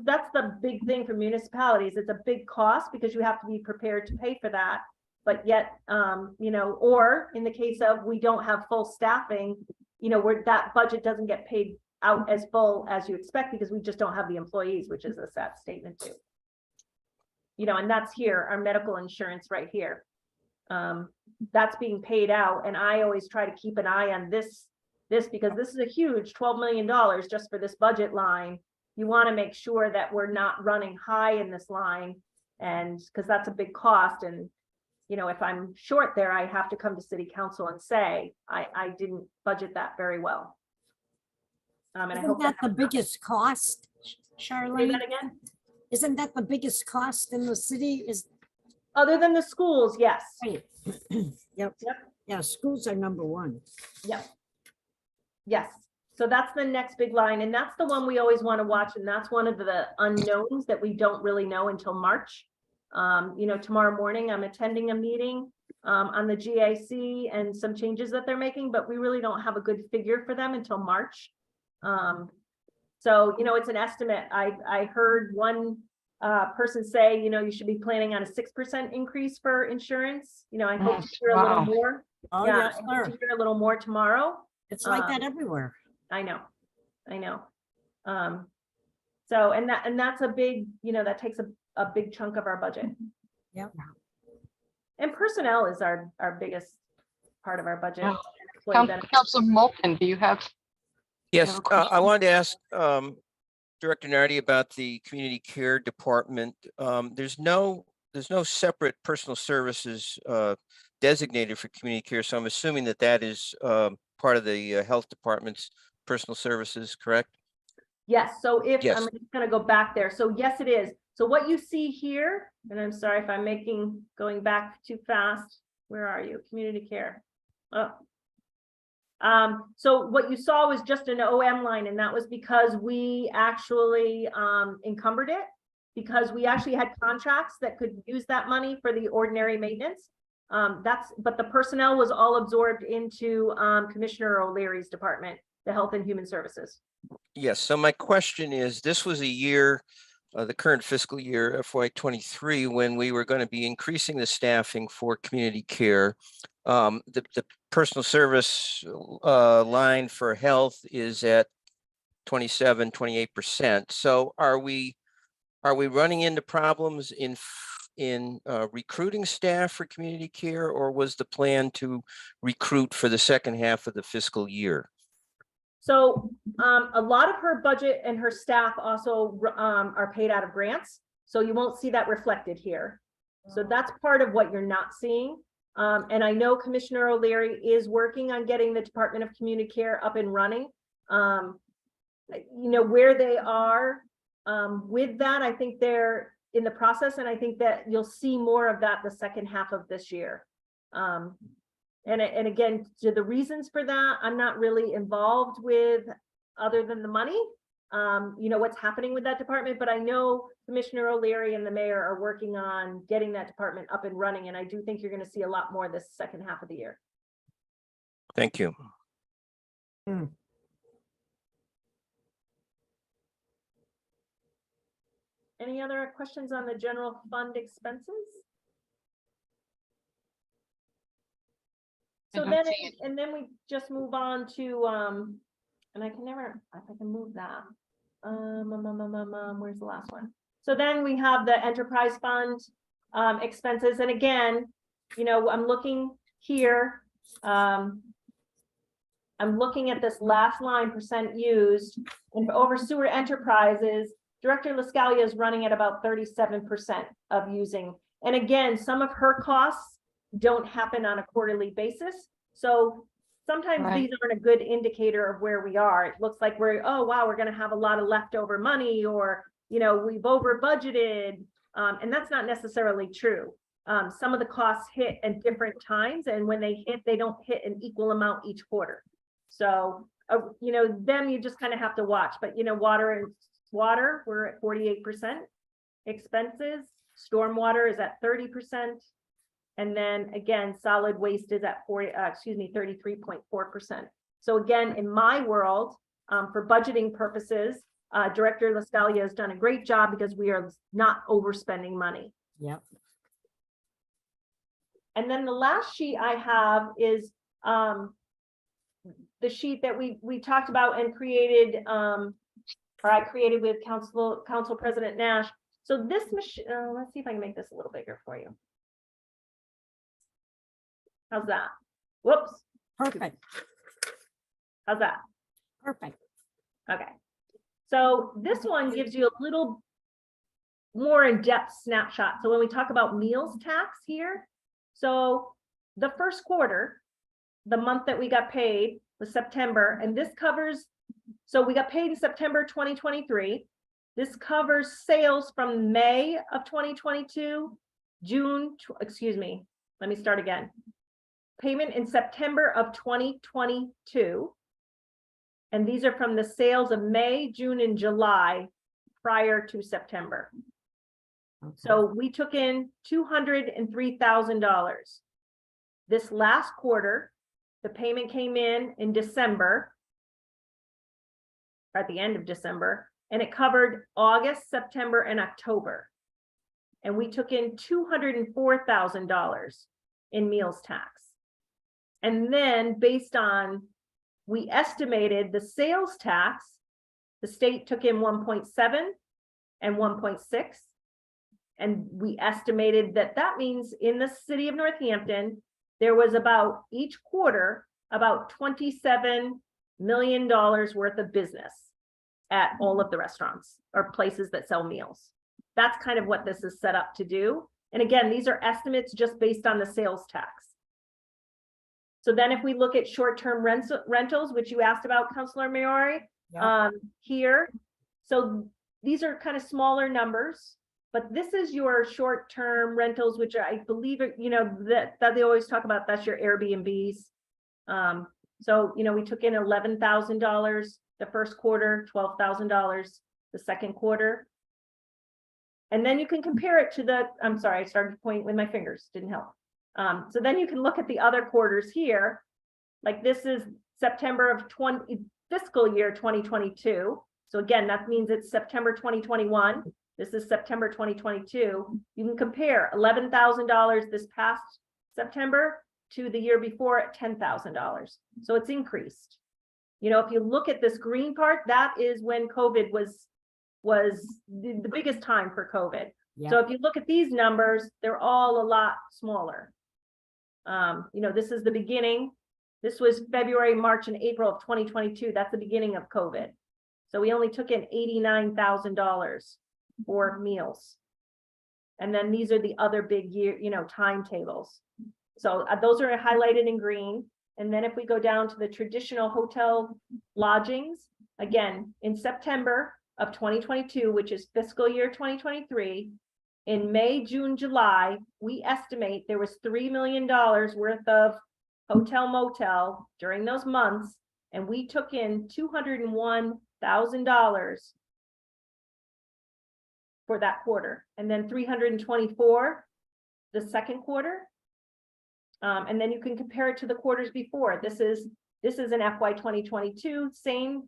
that's the big thing for municipalities. It's a big cost because you have to be prepared to pay for that. But yet, or in the case of we don't have full staffing, where that budget doesn't get paid out as full as you expect because we just don't have the employees, which is a sad statement too. And that's here, our medical insurance right here. That's being paid out. And I always try to keep an eye on this because this is a huge $12 million just for this budget line. You want to make sure that we're not running high in this line, and because that's a big cost. And if I'm short there, I have to come to city council and say I didn't budget that very well. And I Isn't hope that the biggest cost, say Charlene? that again. Isn't that the biggest cost in the city? Is Other than the schools, yes. right. Yep. Yep. Yeah, schools are number one. Yep. Yes. So that's the next big line, and that's the one we always want to watch, and that's one of the unknowns that we don't really know until March. Tomorrow morning I'm attending a meeting on the GIC and some changes that they're making, but we really don't have a good figure for them until March. So it's an estimate. I heard one person say, you should be planning on a 6% increase for insurance. I hope to hear a little Wow. more. Oh, Yeah, yes, I hope sir. to hear a little more tomorrow. It's like that everywhere. I know. So, and that's a big, that takes a big chunk of our budget. Yep. And personnel is our biggest part of our budget. Yeah. Employee benefits. Councilor Moulton, do you have? Yes, have a I question? wanted to ask Director Nardi about the community care department. There's no separate personal services designated for community care, so I'm assuming that is part of the health department's personal services, correct? Yes, so if Yes. I'm just gonna go back there. So yes, it is. So what you see here, and I'm sorry if I'm going back too fast. Where are you? Community care. Oh. So what you saw was just an OM line, and that was because we actually encumbered it, because we actually had contracts that could use that money for the ordinary maintenance. But the personnel was all absorbed into Commissioner O'Leary's department, the Health and Human Services. Yes, so my question is, this was a year, the current fiscal year, FY23, when we were going to be increasing the staffing for community care. The personal service line for health is at 28%. So are we running into problems in recruiting staff for community care, or was the plan to recruit for the second half of the fiscal year? So a lot of her budget and her staff also are paid out of grants. So you won't see that reflected here. So that's part of what you're not seeing. And I know Commissioner O'Leary is working on getting the Department of Community Care up and running. Where they are with that, I think they're in the process, and I think that you'll see more of that the second half of this year. And again, to the reasons for that, I'm not really involved with, other than the money, what's happening with that department. But I know Commissioner O'Leary and the mayor are working on getting that department up and running. And I do think you're going to see a lot more this second half of the year. Thank you. Any other questions on the general fund expenses? So then, and then we just move on to, and I can never, if I can move that. Where's the last one? So then we have the enterprise fund expenses. And again, I'm looking here. I'm looking at this last line, percent used, and over sewer enterprises, Director LaScalia is running at about 37% of using. And again, some of her costs don't happen on a quarterly basis. So sometimes these aren't a good indicator of where we are. It looks like oh, wow, we're going to have a lot of leftover money, or, we've over budgeted. And that's not necessarily true. Some of the costs hit at different times, and when they hit, they don't hit an equal amount each quarter. So, them you just kind of have to watch. But, water, we're at 48%. Expenses, stormwater is at 30%. And then again, solid waste is at 33.4%. So again, in my world, for budgeting purposes, Director LaScalia has done a great job because we are not overspending money. Yep. And then the last sheet I have is the sheet that we talked about and created, or I created with Council President Nash. So this machine, let's see if I can make this a little bigger for you. How's that? Whoops. Perfect, How's that? perfect. Okay. So this one gives you a little more in-depth snapshot. So when we talk about meals tax here, so the first quarter, the month that we got paid was September, and this covers, so we got paid in September 2023. This covers sales from May of 2022, excuse me, let me start again. Payment in September of 2022. And these are from the sales of May, June, and July prior to September. Okay. So we took in $203,000. This last quarter, the payment came in December, at the end of December, and it covered August, September, and October. And we took in $204,000 in meals tax. And then based on, we estimated the sales tax, the state took in 1.7 and 1.6. And we estimated that that means in the city of Northampton, there was about each quarter, about $27 million worth of business at all of the restaurants or places that sell meals. That's kind of what this is set up to do. And again, these are estimates just based on the sales tax. So then if we look at short-term rentals, which you asked about, Councilor Maori, Yeah. here, so these are kind of smaller numbers, but this is your short-term rentals, which I believe, you know, that they always talk about, that's your Airbnbs. So, you know, we took in $11,000 the first quarter, $12,000 the second quarter. And then you can compare it to the, I'm sorry, I started to point with my fingers, didn't help. So then you can look at the other quarters here. Like this is September of fiscal year 2022. So again, that means it's September 2021. This is September 2022. You can compare $11,000 this past September to the year before at $10,000. So it's increased. You know, if you look at this green part, that is when COVID was the biggest time for COVID. Yeah. So if you look at these numbers, they're all a lot smaller. You know, this is the beginning. This was February, March, and April of 2022. That's the beginning of COVID. So we only took in $89,000 for meals. And then these are the other big year, you know, timetables. So those are highlighted in green. And then if we go down to the traditional hotel lodgings, again, in September of 2022, which is fiscal year 2023, in May, June, July, we estimate there was $3 million worth of hotel motel during those months, and we took in $201,000 for that quarter, and then $324,000 the second quarter. And then you can compare it to the quarters before. This is an FY 2022, same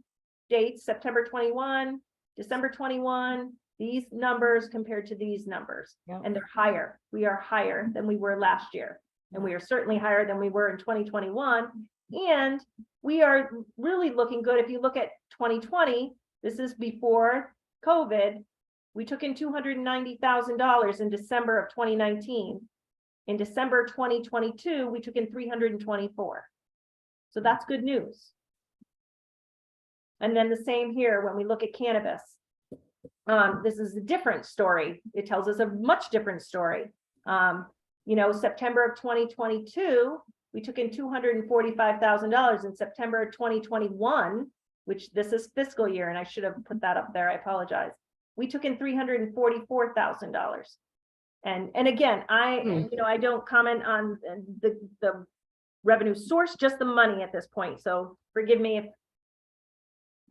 dates, September 21, December 21, these numbers compared to these numbers. Yeah. And they're higher. We are higher than we were last year. And we are certainly higher than we were in 2021. And we are really looking good. If you look at 2020, this is before COVID, we took in $290,000 in December of 2019. In December 2022, we took in $324,000. So that's good news. And then the same here when we look at cannabis. This is a different story. It tells us a much different story. You know, September of 2022, we took in $245,000. In September of 2021, which this is fiscal year, and I should have put that up there, I apologize. We took in $344,000. And again, you know, I don't comment on the revenue source, just the money at this point. So forgive me if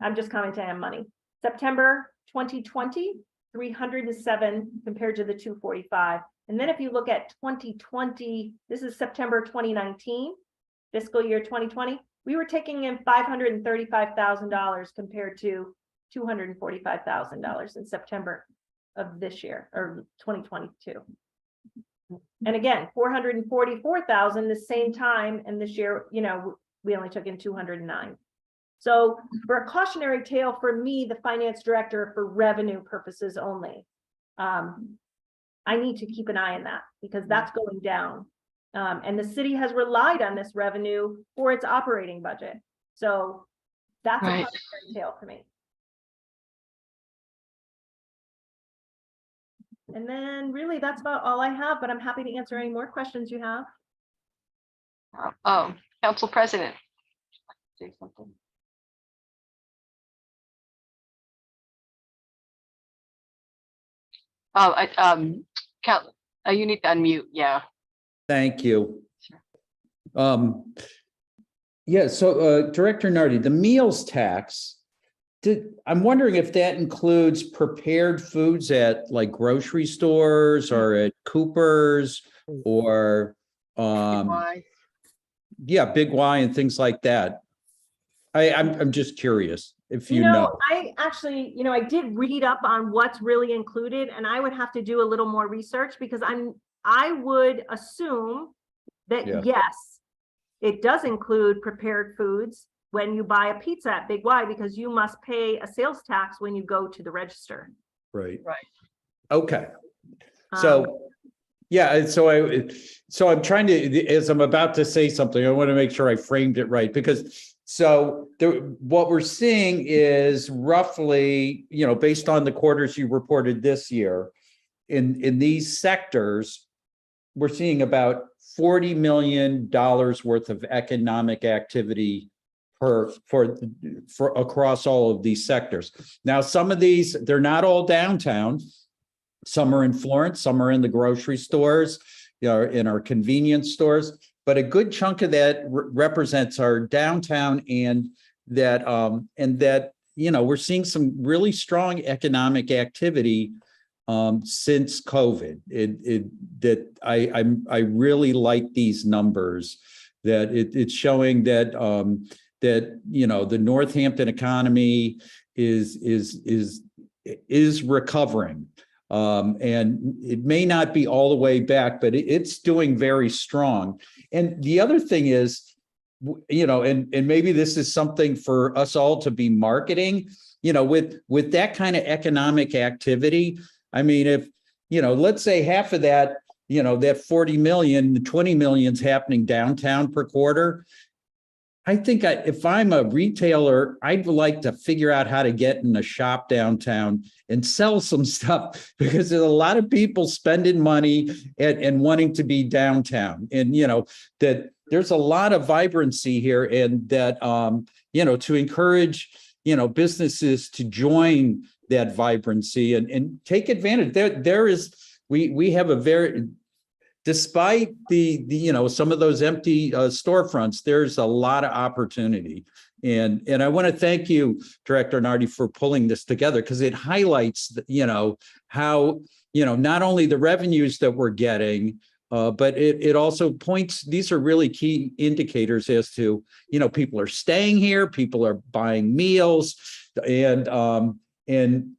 I'm just commenting on money. September 2020, 307 compared to the 245. And then if you look at 2020, this is September 2019, fiscal year 2020, we were taking in $535,000 compared to $245,000 in September of this year or 2022. And again, 444,000 the same time, and this year, you know, we only took in 209. So for a cautionary tale for me, the finance director, for revenue purposes only, I need to keep an eye on that because that's going down. And the city has relied on this revenue for its operating budget. So that's a Right. cautionary tale for me. And then really that's about all I have, but I'm happy to answer any more questions you have. Council President. Say something. You need to unmute, yeah. Thank you. Sure. Yeah, so Director Nardi, the meals tax, I'm wondering if that includes prepared foods at like grocery stores or at Cooper's or Why? yeah, Big Y and things like that. I'm just curious if you know. I actually, I did read up on what's really included, and I would have to do a little more research because I would assume that Yeah. yes, it does include prepared foods when you buy a pizza at Big Y because you must pay a sales tax when you go to the register. Right. Right. Okay. So yeah, so I'm trying to, as I'm about to say something, I want to make sure I framed it right because what we're seeing is roughly, based on the quarters you reported this year, in these sectors, we're seeing about $40 million worth of economic activity for across all of these sectors. Now, some of these, they're not all downtown. Some are in Florence, some are in the grocery stores, in our convenience stores, but a good chunk of that represents our downtown and that we're seeing some really strong economic activity since COVID. I really like these numbers that it's showing that the Northampton economy is recovering. And it may not be all the way back, but it's doing very strong. And the other thing is, and maybe this is something for us all to be marketing, with that kind of economic activity. I mean, if, let's say half of that, that 40 million, 20 million's happening downtown per quarter. I think if I'm a retailer, I'd like to figure out how to get in a shop downtown and sell some stuff because there's a lot of people spending money and wanting to be downtown. And, that there's a lot of vibrancy here and that, to encourage, businesses to join that vibrancy and take advantage. We have a very, despite the some of those empty storefronts, there's a lot of opportunity. And I want to thank you, Director Nardi, for pulling this together because it highlights, how, not only the revenues that we're getting, but it also points, these are really key indicators as to, people are staying here, people are buying meals, and that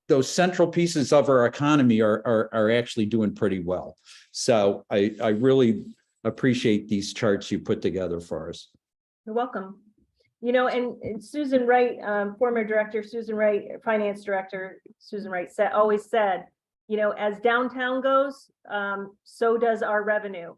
those central pieces of our economy are actually doing pretty well. So I really appreciate these charts you put together for us. You're welcome. And Susan Wright, former director, Susan Wright, finance director, Susan Wright always said, as downtown goes, so does our revenue.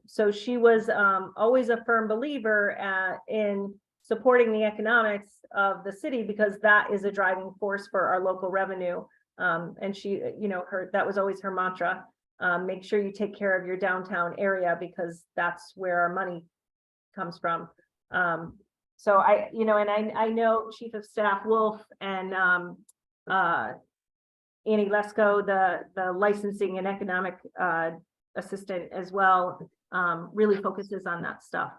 So she was always a firm believer in supporting the economics of the city because that is a driving force for our local revenue. And she, that was always her mantra. Make sure you take care of your downtown area because that's where our money comes from. So I know Chief of Staff Wolf and Annie Lesko, the licensing and economic assistant as well, really focuses on that stuff.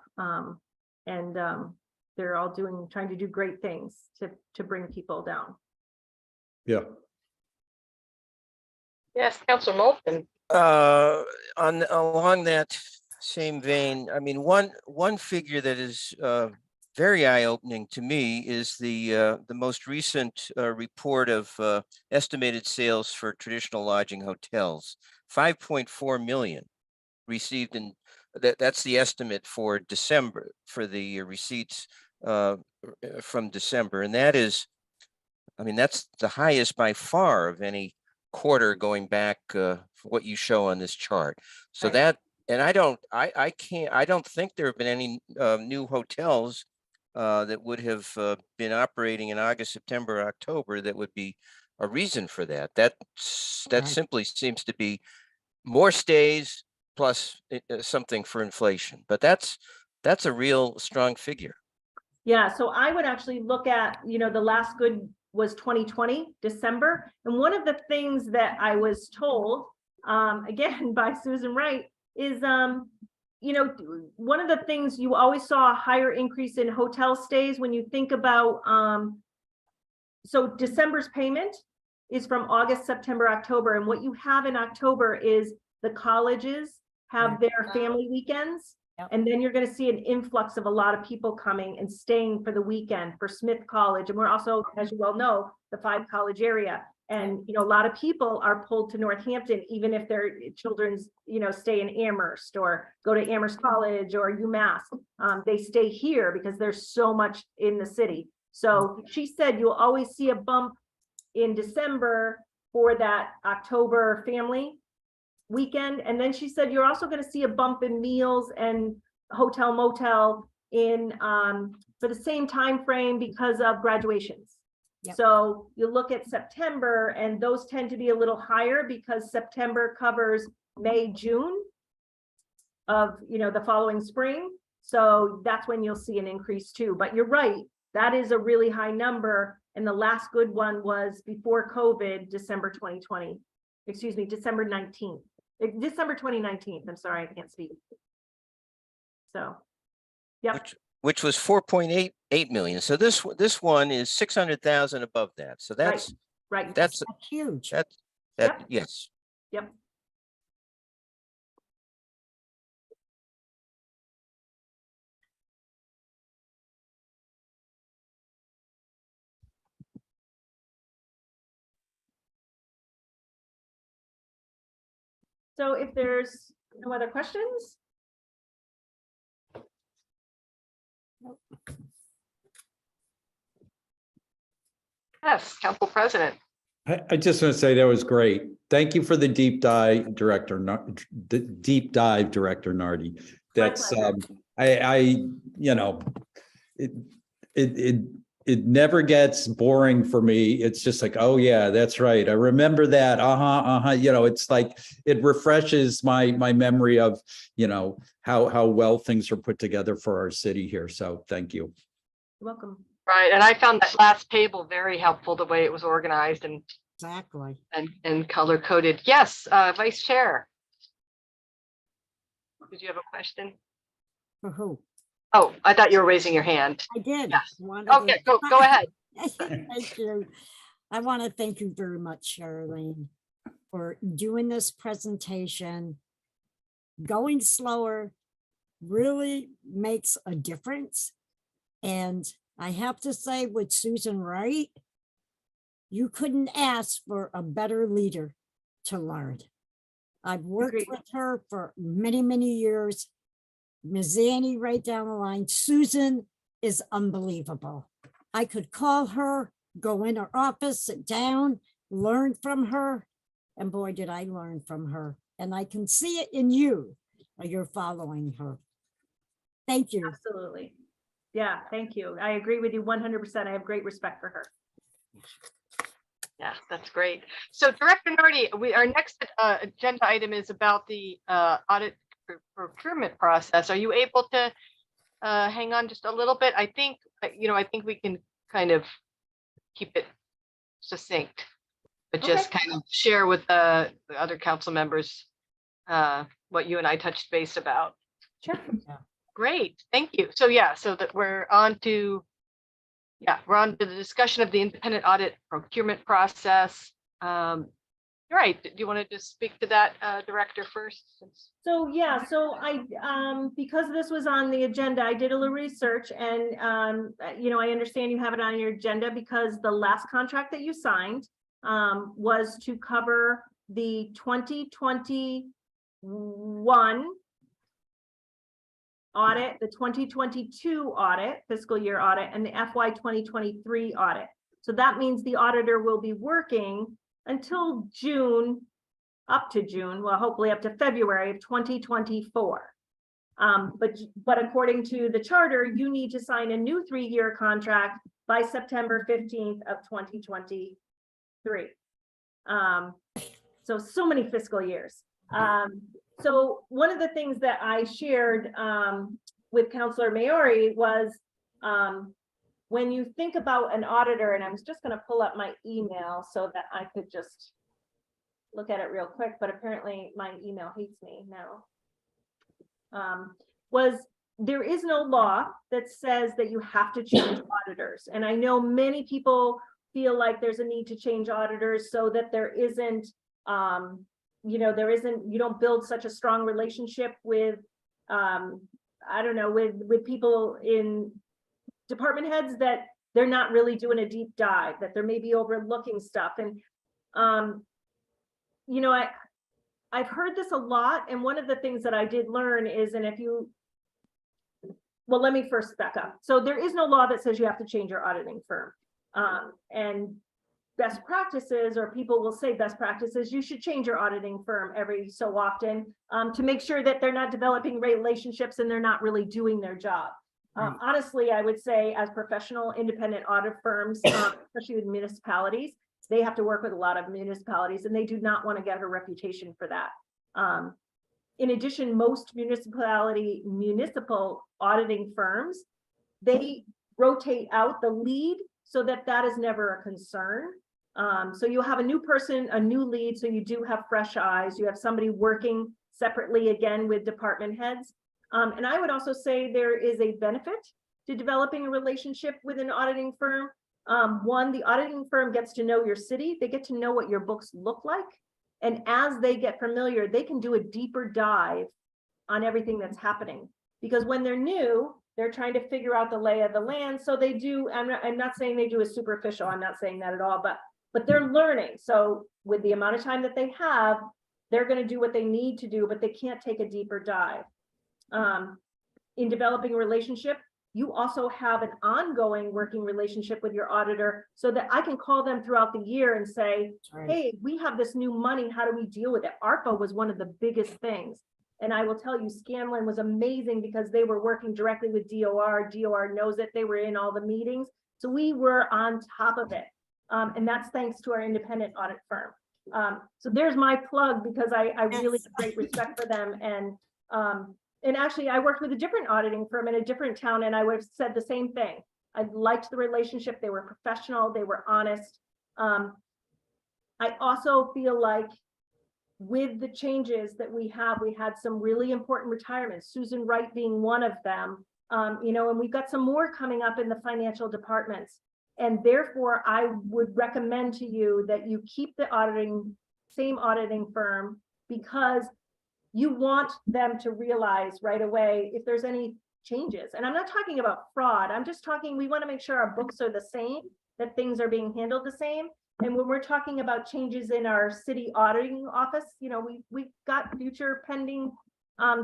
They're all trying to do great things to bring people down. Yeah. Yes, Councilor Moulton. Along that same vein, I mean, one figure that is very eye-opening to me is the most recent report of estimated sales for traditional lodging hotels. 5.4 million received in, that's the estimate for December, for the receipts from December. And that is, I mean, that's the highest by far of any quarter going back, what you show on this chart. So Right. that, and I don't think there have been any new hotels that would have been operating in August, September, October that would be a reason for that. That Right. simply seems to be more stays plus something for inflation. But that's a real strong figure. Yeah, so I would actually look at, the last good was 2020, December. And one of the things that I was told, again, by Susan Wright is, one of the things you always saw a higher increase in hotel stays when you think about, so December's payment is from August, September, October. And what you have in October is the colleges have Right. their family weekends. Yep. And then you're going to see an influx of a lot of people coming and staying for the weekend for Smith College. And we're also, as you well know, the 5 college area. And, a lot of people are pulled to Northampton, even if their children's, stay in Amherst or go to Amherst College or UMass. They stay here because there's so much in the city. So she said you'll always see a bump in December for that October family weekend. And then she said you're also going to see a bump in meals and hotel motel in for the same time frame because of graduations. Yep. So you look at September and those tend to be a little higher because September covers May, June of the following spring. So that's when you'll see an increase too. But you're right, that is a really high number. And the last good one was before COVID, December 2020. Excuse me, December 19th. December 2019. I'm sorry, I can't speak. So, yep. Which was 4.88 million. So this one is 600,000 above that. So that's Right. that's Huge. Yep. Yes. Yep. So if there's no other questions, Yes, Council President. I just want to say that was great. Thank you for the deep dive, Director Nardi. That's pleasure. it never gets boring for me. It's just like, oh yeah, that's right. I remember that. It's like it refreshes my memory of how well things are put together for our city here. So thank you. you're welcome. Right, and I found that last table very helpful, the way it was organized and Exactly. color coded. Yes, Vice Chair. Did you have a question? For who? Oh, I thought you were raising your hand. I did. Yes. Wanted to- Okay, go ahead. Thank you. I want to thank you very much, Charlene, for doing this presentation. Going slower really makes a difference. And I have to say with Susan Wright, you couldn't ask for a better leader to learn. I've worked Agreed. with her for many, many years. Ms. Annie right down the line. Susan is unbelievable. I could call her, go in her office, sit down, learn from her. And boy, did I learn from her. And I can see it in you. You're following her. Thank you. Absolutely. Yeah, thank you. I agree with you 100%. I have great respect for her. Yeah, that's great. So Director Nardi, our next agenda item is about the audit procurement process. Are you able to hang on just a little bit? I think we can kind of keep it succinct, but just Okay. kind of share with the other council members what you and I touched base about. Sure. Great, thank you. So so that we're on to the discussion of the independent audit procurement process. You're right. Do you want to just speak to that, Director, first? So, yeah, so because this was on the agenda, I did a little research and, I understand you have it on your agenda because the last contract that you signed was to cover the 2021 audit, the 2022 audit, fiscal year audit, and the FY 2023 audit. So that means the auditor will be working until June, up to June, well, hopefully up to February of 2024. But according to the charter, you need to sign a new 3-year contract by September 15th of 2023. So many fiscal years. So one of the things that I shared with Councilor Maori was when you think about an auditor, and I was just going to pull up my email so that I could just look at it real quick, but apparently my email hates me now. Was there is no law that says that you have to change auditors. And I know many people feel like there's a need to change auditors so that there isn't, you don't build such a strong relationship with, I don't know, with people in department heads that they're not really doing a deep dive, that they're maybe overlooking stuff. And, I've heard this a lot. And one of the things that I did learn is, well, let me first back up. So there is no law that says you have to change your auditing firm. And best practices, or people will say best practices, you should change your auditing firm every so often to make sure that they're not developing relationships and they're not really doing their job. Honestly, I would say as professional independent audit firms, especially with municipalities, they have to work with a lot of municipalities and they do not want to get a reputation for that. In addition, most municipal auditing firms, they rotate out the lead so that is never a concern. So you'll have a new person, a new lead, so you do have fresh eyes. You have somebody working separately again with department heads. And I would also say there is a benefit to developing a relationship with an auditing firm. One, the auditing firm gets to know your city. They get to know what your books look like. And as they get familiar, they can do a deeper dive on everything that's happening. Because when they're new, they're trying to figure out the lay of the land. So they do, I'm not saying they do a superficial, I'm not saying that at all, but they're learning. So with the amount of time that they have, they're going to do what they need to do, but they can't take a deeper dive. In developing a relationship, you also have an ongoing working relationship with your auditor so that I can call them throughout the year and say, hey, we have this new money. How do we deal with it? ARPA was one of the biggest things. And I will tell you, Scanlon was amazing because they were working directly with DOR. DOR knows it. They were in all the meetings. So we were on top of it. And that's thanks to our independent audit firm. So there's my plug because I really have great respect for them. And actually, I worked with a different auditing firm in a different town, and I would have said the same thing. I liked the relationship. They were professional. They were honest. I also feel like with the changes that we had some really important retirements, Susan Wright being one of them, and we've got some more coming up in the financial departments. And therefore, I would recommend to you that you keep the same auditing firm, because you want them to realize right away if there's any changes. And I'm not talking about fraud. I'm just talking, we want to make sure our books are the same, that things are being handled the same. And when we're talking about changes in our city auditing office, we've got future pending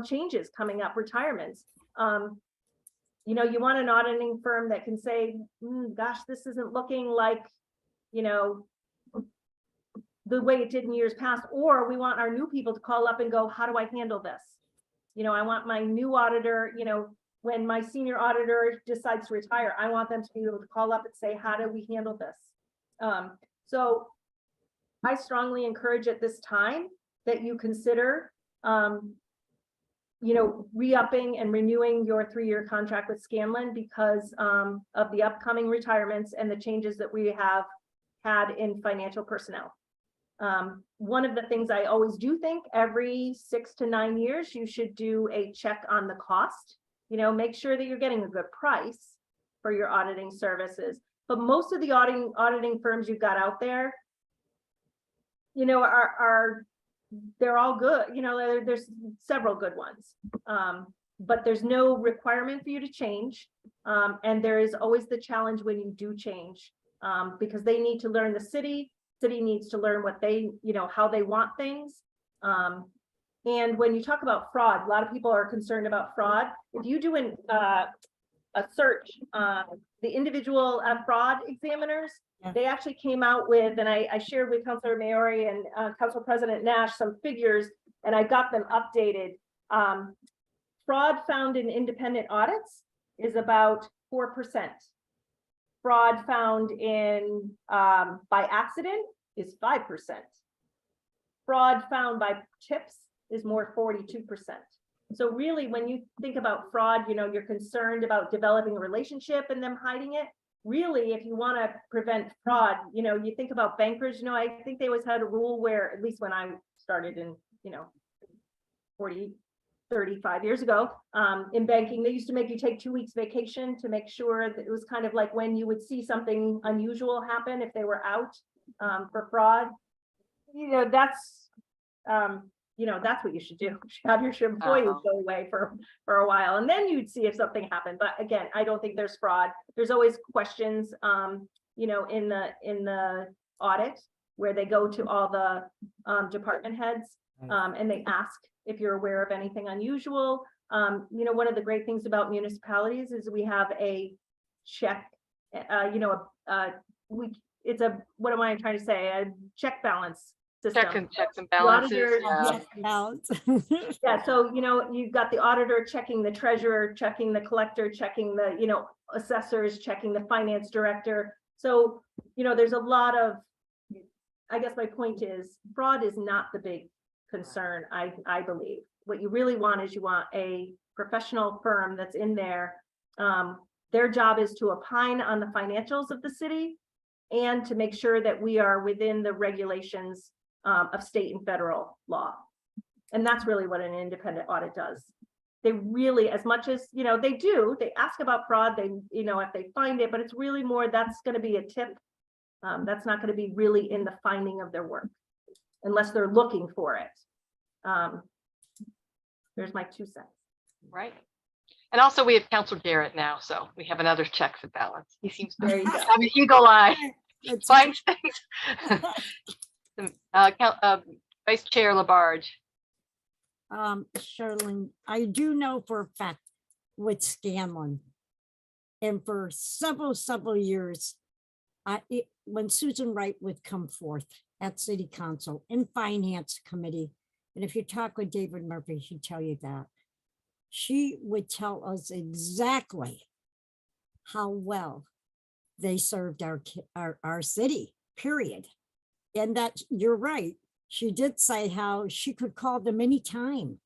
changes coming up, retirements. You want an auditing firm that can say, gosh, this isn't looking like, the way it did in years past, or we want our new people to call up and go, how do I handle this? I want my new auditor, when my senior auditor decides to retire, I want them to be able to call up and say, how do we handle this? So I strongly encourage at this time that you consider, re-upping and renewing your 3-year contract with Scanlon because of the upcoming retirements and the changes that we have had in financial personnel. One of the things I always do think every 6 to 9 years, you should do a check on the cost, make sure that you're getting a good price for your auditing services. But most of the auditing firms you've got out there, they're all good, there's several good ones. But there's no requirement for you to change. And there is always the challenge when you do change, because they need to learn the city needs to learn what they, how they want things. And when you talk about fraud, a lot of people are concerned about fraud. If you do a search, the individual fraud examiners, Yeah. they actually came out with, and I shared with Councilor Maori and Council President Nash some figures, and I got them updated. Fraud found in independent audits is about 4%. Fraud found in by accident is 5%. Fraud found by tips is more 42%. So really, when you think about fraud, you're concerned about developing a relationship and them hiding it. Really, if you want to prevent fraud, you think about bankers, I think they always had a rule where, at least when I started in, 35 years ago, in banking, they used to make you take 2 weeks vacation to make sure that it was kind of like when you would see something unusual happen if they were out for fraud. That's what you should do. You should have your employees go away for a while, and then you'd see if something happened. But again, I don't think there's fraud. There's always questions, in the audit where they go to all the department heads, and they ask if you're aware of anything unusual. One of the great things about municipalities is we have a check, what am I trying to say? A check balance system. Checks and The balances. auditors, Yeah. Balance. yeah, so, you've got the auditor checking the treasurer, checking the collector, checking the, assessors, checking the finance director. So, there's a lot of, I guess my point is, fraud is not the big concern, I believe. What you really want is you want a professional firm that's in there. Their job is to opine on the financials of the city and to make sure that we are within the regulations of state and federal law. And that's really what an independent audit does. They really, as much as, they ask about fraud, if they find it, but it's really more, that's going to be a tip. That's not going to be really in the finding of their work unless they're looking for it. There's my 2 cents. Right. And also we have Counselor Garrett now, so we have another checks and balance. He seems to, There you go. I mean, eagle eye, It's- finds things. Vice Chair Labarge. Sherlyn, I do know for a fact with Scanlon, and for several years, when Susan Wright would come forth at City Council in Finance Committee, and if you talk with David Murphy, he'd tell you that, she would tell us exactly how well they served our city, period. And that, you're right, she did say how she could call them anytime,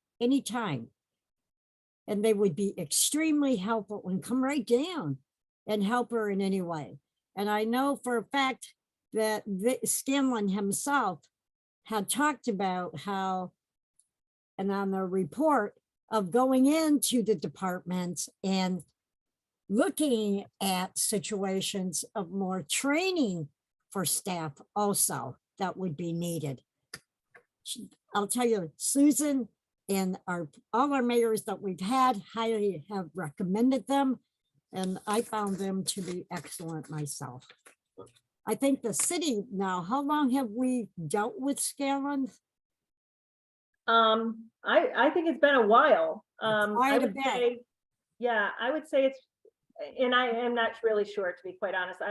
and they would be extremely helpful and come right down and help her in any way. And I know for a fact that Scanlon himself had talked about how, and on the report of going into the departments and looking at situations of more training for staff also that would be needed. I'll tell you, Susan and all our mayors that we've had highly have recommended them, and I found them to be excellent myself. I think the city now, how long have we dealt with Scanlon? I think it's been a while. I Quite a would bit. say, yeah, I would say it's, and I am not really sure, to be quite honest.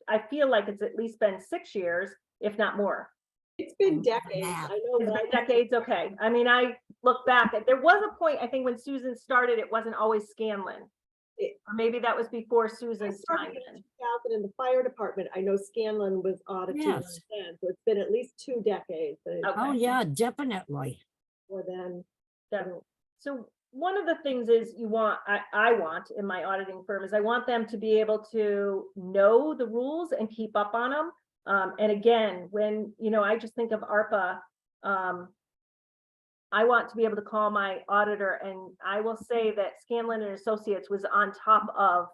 I feel like it's at least been 6 years, if not more. It's been decades. Yeah. I know It's that. been decades, okay. I mean, I look back, there was a point, I think when Susan started, it wasn't always Scanlon. Or maybe that was before I Susan's started time. in 2000 in the fire department. I know Scanlon was audited Yes. then, so it's been at least 2 decades. Okay. Oh, yeah, definitely. More than. Definitely. So one of the things is I want in my auditing firm is I want them to be able to know the rules and keep up on them. And again, when, I just think of ARPA, I want to be able to call my auditor, and I will say that Scanlon and Associates was on top of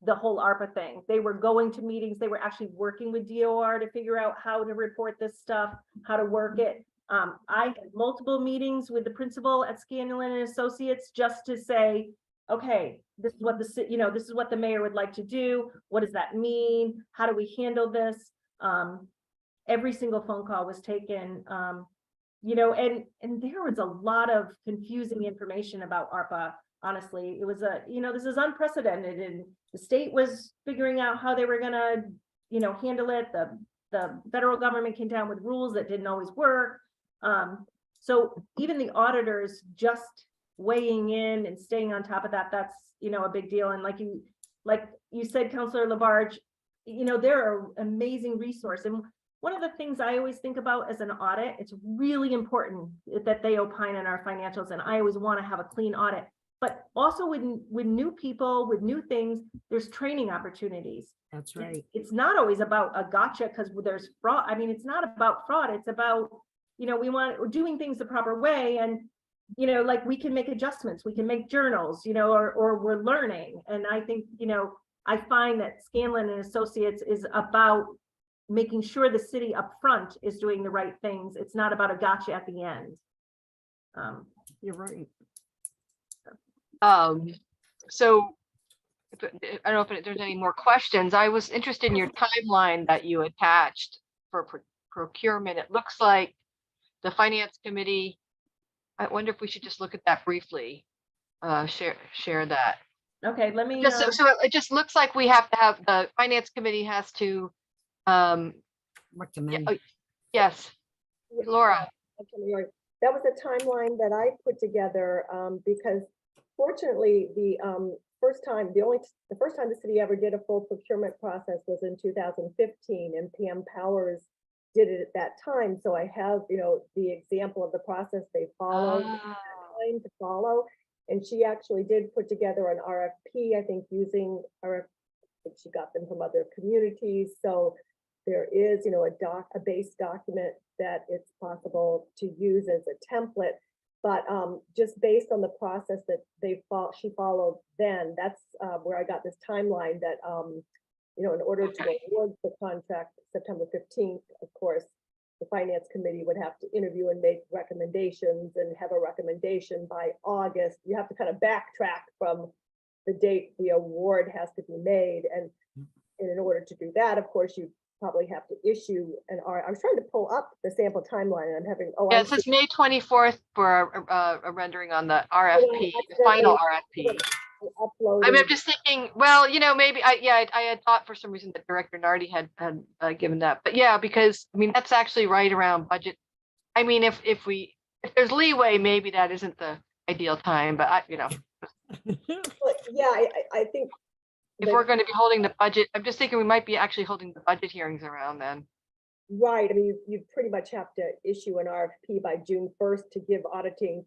the whole ARPA thing. They were going to meetings, they were actually working with DOR to figure out how to report this stuff, how to work it. I had multiple meetings with the principal at Scanlon and Associates just to say, okay, this is what this is what the mayor would like to do. What does that mean? How do we handle this? Every single phone call was taken, and there was a lot of confusing information about ARPA. Honestly, it was this is unprecedented, and the state was figuring out how they were gonna, handle it. The federal government came down with rules that didn't always work. So even the auditors just weighing in and staying on top of that, that's, a big deal. And like you said, Councilor Labarge, there are amazing resources. And one of the things I always think about as an audit, it's really important that they opine on our financials. And I always want to have a clean audit, but also with new people, with new things, there's training opportunities. That's right. It's not always about a gotcha because there's fraud. I mean, it's not about fraud. It's about, we're doing things the proper way. And, like we can make adjustments, we can make journals, or we're learning. And I think, I find that Scanlon and Associates is about making sure the city up front is doing the right things. It's not about a gotcha at the end. You're right. So I don't know if there's any more questions. I was interested in your timeline that you attached for procurement. It looks like the finance committee, I wonder if we should just look at that briefly, share that. Okay, let me. Just so it just looks like we have to have, the finance committee has to, Recommend. yes, Laura. Okay, that was a timeline that I put together because fortunately the first time the city ever did a full procurement process was in 2015, and PM Powers did it at that time. So I have, the example of the process they followed, time to follow. And she actually did put together an RFP, I think using I think she got them from other communities. So there is, a base document that it's possible to use as a template. But just based on the process that she followed then, that's where I got this timeline that, in order to award the contract September 15th, of course, the finance committee would have to interview and make recommendations and have a recommendation by August. You have to kind of backtrack from the date the award has to be made. And in order to do that, of course, you probably have to issue an I was trying to pull up the sample timeline, and I'm having, Yeah, it says May 24th for a rendering on the RFP, the final RFP. I mean, I'm just thinking, well, maybe I had thought for some reason that Director Nardi had given that, but yeah, because I mean, that's actually right around budget. I mean, if there's leeway, maybe that isn't the ideal time, but But yeah, I think if we're going to be holding the budget, I'm just thinking we might be actually holding the budget hearings around then. right. I mean, you pretty much have to issue an RFP by June 1st to give auditing.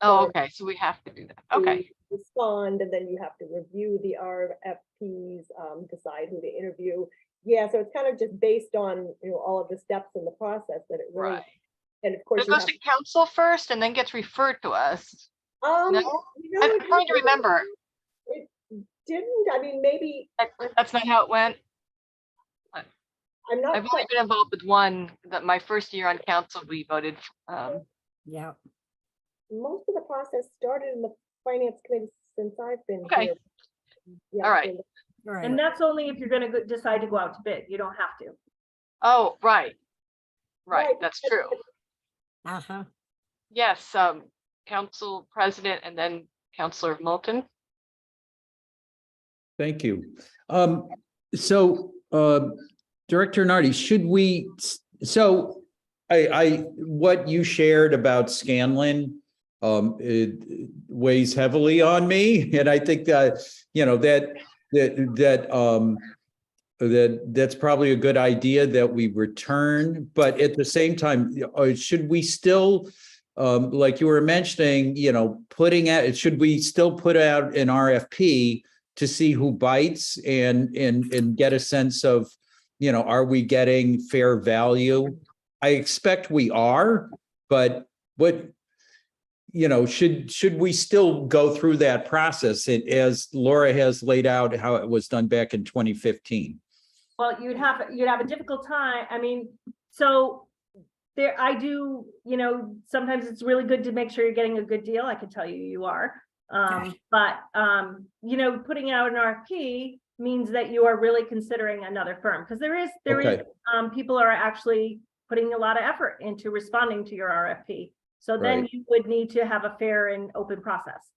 Oh, okay, so we have to do that. Okay. To respond, and then you have to review the RFPs, decide who to interview. Yeah, so it's kind of just based on all of the steps in the process that it really. Right. And of course, It goes to council first and then gets referred to us. no, I'm trying to remember. It didn't. I mean, maybe That's not how it went. I'm not. I've only been involved with one. That my first year on council, we voted. Yeah. Most of the process started in the finance committee since I've been Okay. here. Yeah, All right. so Right. And that's only if you're going to decide to go out to bid. You don't have to. Oh, right. Right, Right. that's true. Uh-huh. Yes, council president and then Councilor Moulton. Thank you. So, Director Nardi, should we, so what you shared about Scanlon, it weighs heavily on me. And I think that, that's probably a good idea that we return, but at the same time, should we still, like you were mentioning, should we still put out an RFP to see who bites and get a sense of, are we getting fair value? I expect we are, but should we still go through that process as Laura has laid out how it was done back in 2015? Well, you'd have a difficult time. I mean, so there, I do, sometimes it's really good to make sure you're getting a good deal. I can tell you, you are. But putting out an RFP means that you are really considering another firm, because there is, people are actually putting a lot of effort into responding to your RFP. So then Right. you would need to have a fair and open process.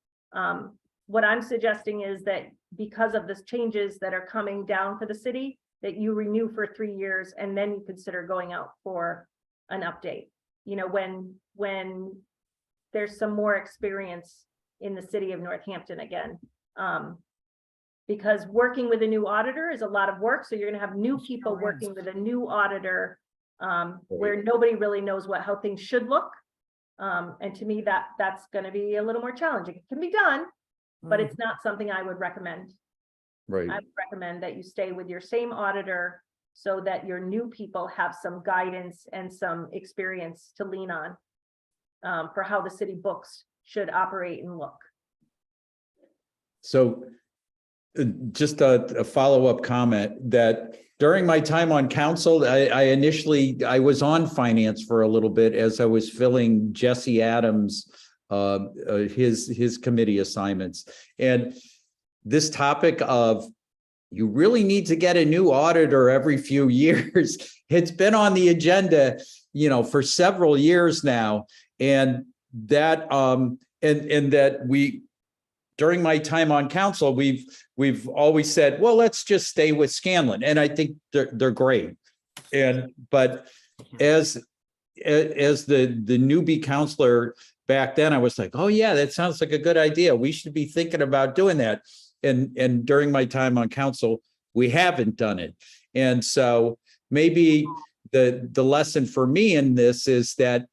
What I'm suggesting is that because of the changes that are coming down for the city, that you renew for 3 years and then you consider going out for an update. When there's some more experience in the city of Northampton again. Because working with a new auditor is a lot of work. So you're gonna have new people working with a new auditor where nobody really knows how things should look. And to me, that's gonna be a little more challenging. It can be done, but it's not something I would recommend. Right. I would recommend that you stay with your same auditor so that your new people have some guidance and some experience to lean on for how the city books should operate and look. So just a follow-up comment that during my time on council, I was on finance for a little bit as I was filling Jesse Adams' his committee assignments. And this topic of you really need to get a new auditor every few years, it's been on the agenda, for several years now. And that and that we, during my time on council, we've always said, well, let's just stay with Scanlon. And I think they're great. But as the newbie counselor back then, I was like, oh yeah, that sounds like a good idea. We should be thinking about doing that. And during my time on council, we haven't done it. And so maybe the lesson for me in this is that,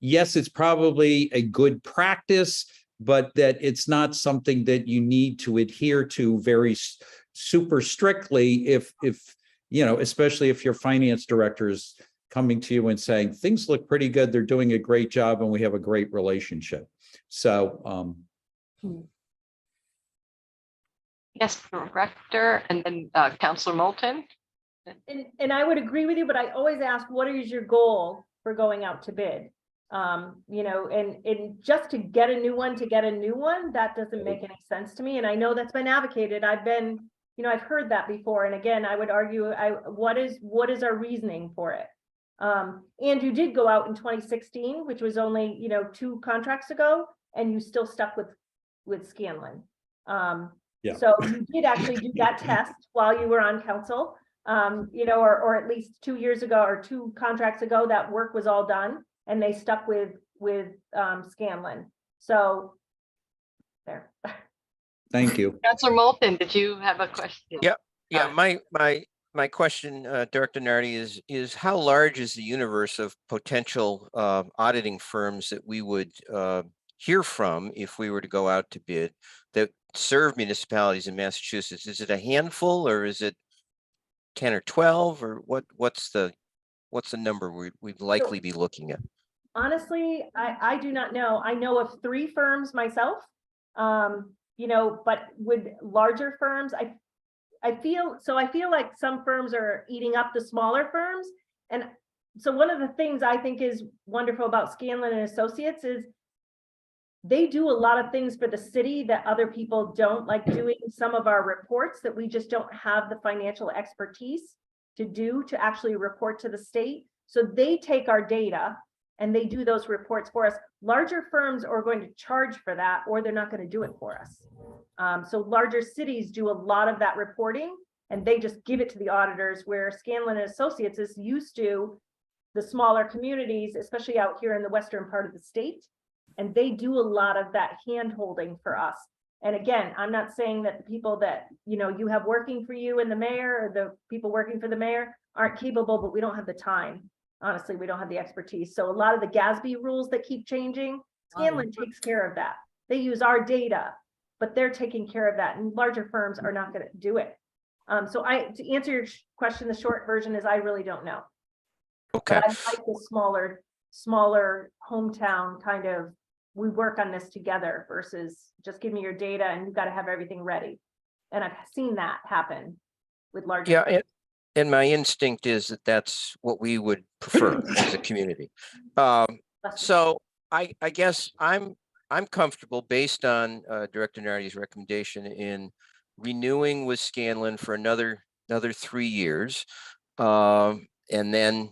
yes, it's probably a good practice, but that it's not something that you need to adhere to very super strictly if especially if your finance director is coming to you and saying, things look pretty good, they're doing a great job, and we have a great relationship. So, Yes, Director, and then Councilor Moulton. And I would agree with you, but I always ask, what is your goal for going out to bid? And just to get a new one, that doesn't make any sense to me. And I know that's been advocated. I've heard that before. And again, I would argue, what is our reasoning for it? Andrew did go out in 2016, which was only, 2 contracts ago, and you still stuck with Scanlon. Yeah. So you did actually do that test while you were on council, or at least 2 years ago or 2 contracts ago, that work was all done and they stuck with Scanlon. So there. thank you. Councilor Moulton, did you have a question? Yeah. Yeah, my question, Director Nardi, is how large is the universe of potential auditing firms that we would hear from if we were to go out to bid that serve municipalities in Massachusetts? Is it a handful, or is it 10 or 12, or what's the number we'd likely be looking at? Honestly, I do not know. I know of 3 firms myself, but with larger firms, I feel like some firms are eating up the smaller firms. And so one of the things I think is wonderful about Scanlon and Associates is they do a lot of things for the city that other people don't, like doing some of our reports that we just don't have the financial expertise to do, to actually report to the state. So they take our data and they do those reports for us. Larger firms are going to charge for that, or they're not going to do it for us. So larger cities do a lot of that reporting and they just give it to the auditors, where Scanlon and Associates is used to the smaller communities, especially out here in the western part of the state. And they do a lot of that hand holding for us. And again, I'm not saying that the people that, you have working for you and the mayor, or the people working for the mayor, aren't capable, but we don't have the time. Honestly, we don't have the expertise. So a lot of the GASB rules that keep changing, Scanlon takes care of that. They use our data, but they're taking care of that. And larger firms are not going to do it. So to answer your question, the short version is I really don't know. Okay. But I like the smaller hometown kind of we work on this together versus just give me your data and you've got to have everything ready. And I've seen that happen with larger. Yeah, and my instinct is that that's what we would prefer as a community. So I guess I'm comfortable based on Director Nardi's recommendation in renewing with Scanlon for another 3 years. And then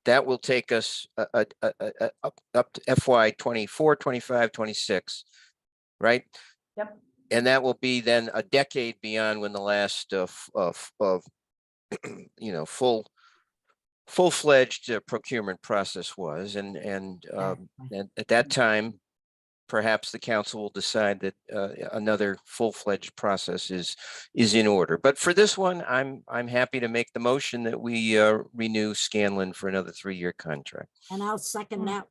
that will take us up to FY 24, 25, 26, right? Yep. And that will be then a decade beyond when the last you know, full-fledged procurement process was, and at that time, perhaps the council will decide that another full-fledged process is in order. But for this one, I'm happy to make the motion that we renew Scanlon for another 3-year contract, And I'll second that.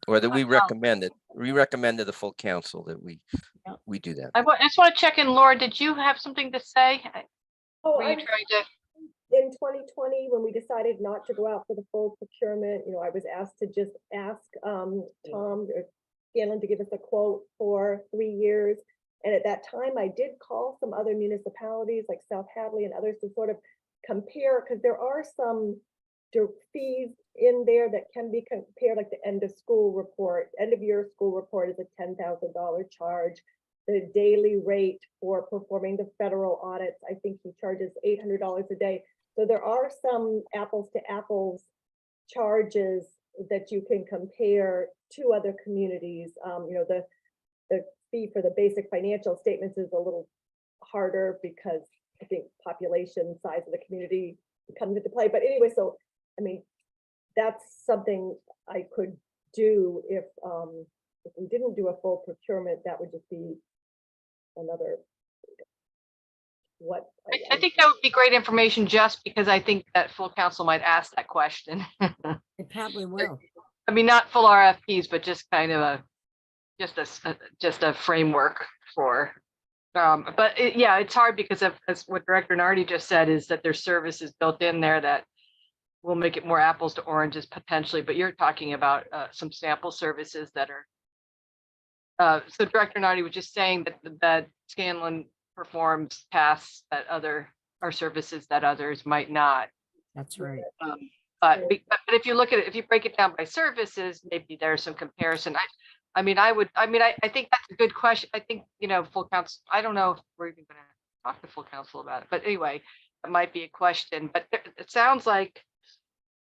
or that we recommend it. We recommend to the full council that we do that. I just want to check in, Laura, did you have something to say? Oh, Were you trying to? in 2020, when we decided not to go out for the full procurement, you know, I was asked to just ask Tom or Scanlon to give us a quote for 3 years. And at that time, I did call some other municipalities like South Hadley and others to sort of compare, because there are some fees in there that can be compared, like the end of school report. End of year school report is a $10,000 charge. The daily rate for performing the federal audits, I think he charges $800 a day. So there are some apples to apples charges that you can compare to other communities. You know, the fee for the basic financial statements is a little harder because I think population size of the community comes into play. But anyway, so I mean, that's something I could do if we didn't do a full procurement. That would just be another what I think that would be great information, just because I think that full council might ask that question. It probably will. I mean, not full RFPs, but just kind of just a framework for. But yeah, it's hard because of, as what Director Nardi just said, is that there's services built in there that will make it more apples to oranges potentially. But you're talking about some sample services that are. So Director Nardi was just saying that Scanlon performs tasks that are services that others might not. That's right. But if you look at it, if you break it down by services, maybe there's some comparison. I think that's a good question. I think, you know, full council, I don't know if we're even going to talk to full council about it, but anyway, it might be a question. But it sounds like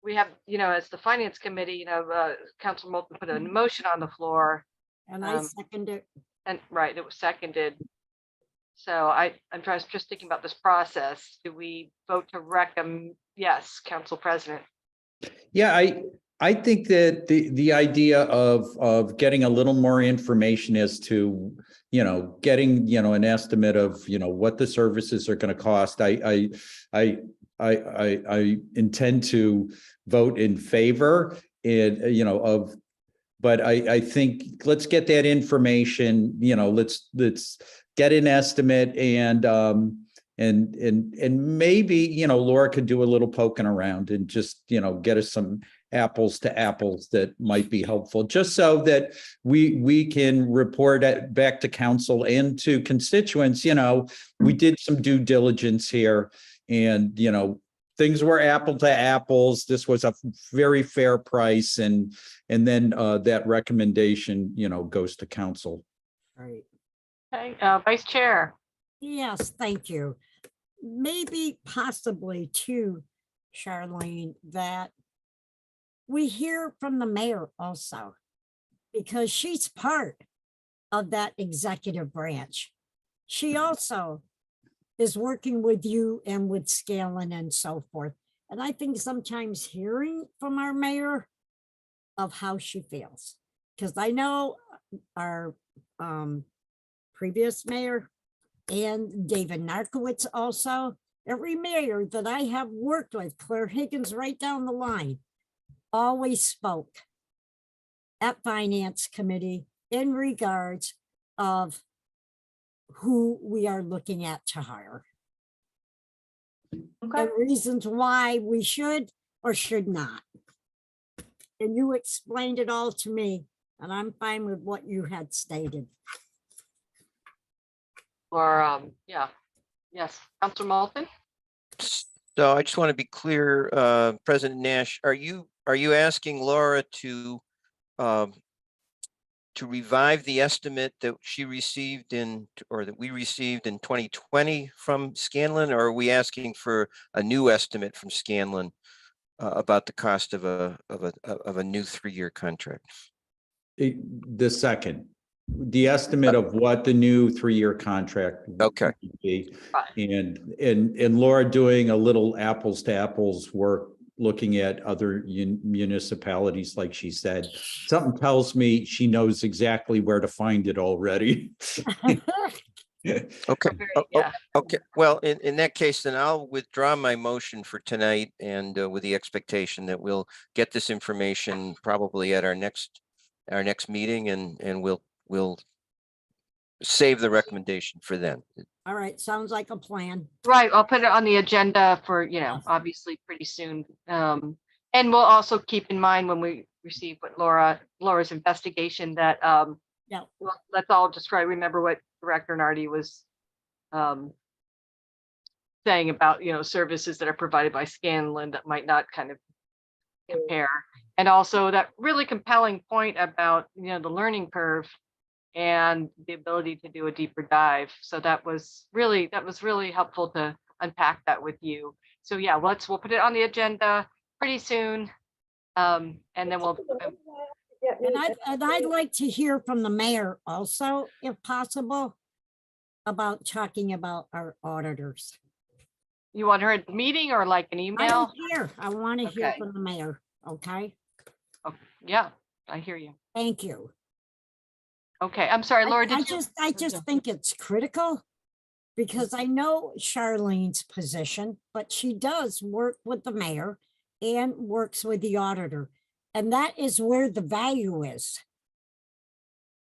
we have, you know, as the finance committee, you know, Council Moulton put a motion on the floor. And I second it. And right, it was seconded. So I'm just thinking about this process. Do we vote to recommend? Yes, Council President. Yeah, I think that the idea of getting a little more information as to, you know, getting, you know, an estimate of, you know, what the services are going to cost. I intend to vote in favor you know, of, but I think let's get that information, you know, let's get an estimate and maybe, you know, Laura could do a little poking around and just, you know, get us some apples to apples that might be helpful, just so that we can report back to council and to constituents, you know, we did some due diligence here and, you know, things were apple to apples. This was a very fair price. And then that recommendation, you know, goes to council. Right. Okay, Vice Chair. Yes, thank you. Maybe possibly too, Charlene, that we hear from the mayor also, because she's part of that executive branch. She also is working with you and with Scanlon and so forth. And I think sometimes hearing from our mayor of how she feels, because I know our previous mayor and David Narkowitz also, every mayor that I have worked with, Claire Higgins right down the line, always spoke at Finance Committee in regards of who we are looking at to hire. Okay. And reasons why we should or should not. And you explained it all to me And I'm fine with what you had stated. Or, yeah, yes, Counselor Malton? So I just want to be clear, President Nash, are you asking Laura to revive the estimate that she received or that we received in 2020 from Scanlon, or are we asking for a new estimate from Scanlon about the cost of a new 3-year contract? The second, the estimate of what the new 3-year contract. Okay. would be. Right. And Laura doing a little apples to apples work, looking at other municipalities, like she said. Something tells me she knows exactly where to find it already. Okay. Yeah. Okay. Well, in that case, then I'll withdraw my motion for tonight, and with the expectation that we'll get this information probably at our next meeting, and we'll save the recommendation for then. All right, sounds like a plan. Right, I'll put it on the agenda for, obviously pretty soon. And we'll also keep in mind when we receive what Laura's investigation that, Yeah. well, let's all just try to remember what Director Nardi was saying about, services that are provided by Scanlon that might not kind of compare. And also that really compelling point about, the learning curve and the ability to do a deeper dive. So that was really helpful to unpack that with you. So yeah, we'll put it on the agenda pretty soon. And then we'll, And I'd like to hear from the mayor also, if possible, about talking about our auditors. you want her at the meeting or like an I email? don't care. I want to hear Okay. from the mayor. Okay, Yeah, I hear you. thank you. Okay, I'm sorry, Laura, I did you? just think it's critical because I know Charlene's position, but she does work with the mayor and works with the auditor. And that is where the value is.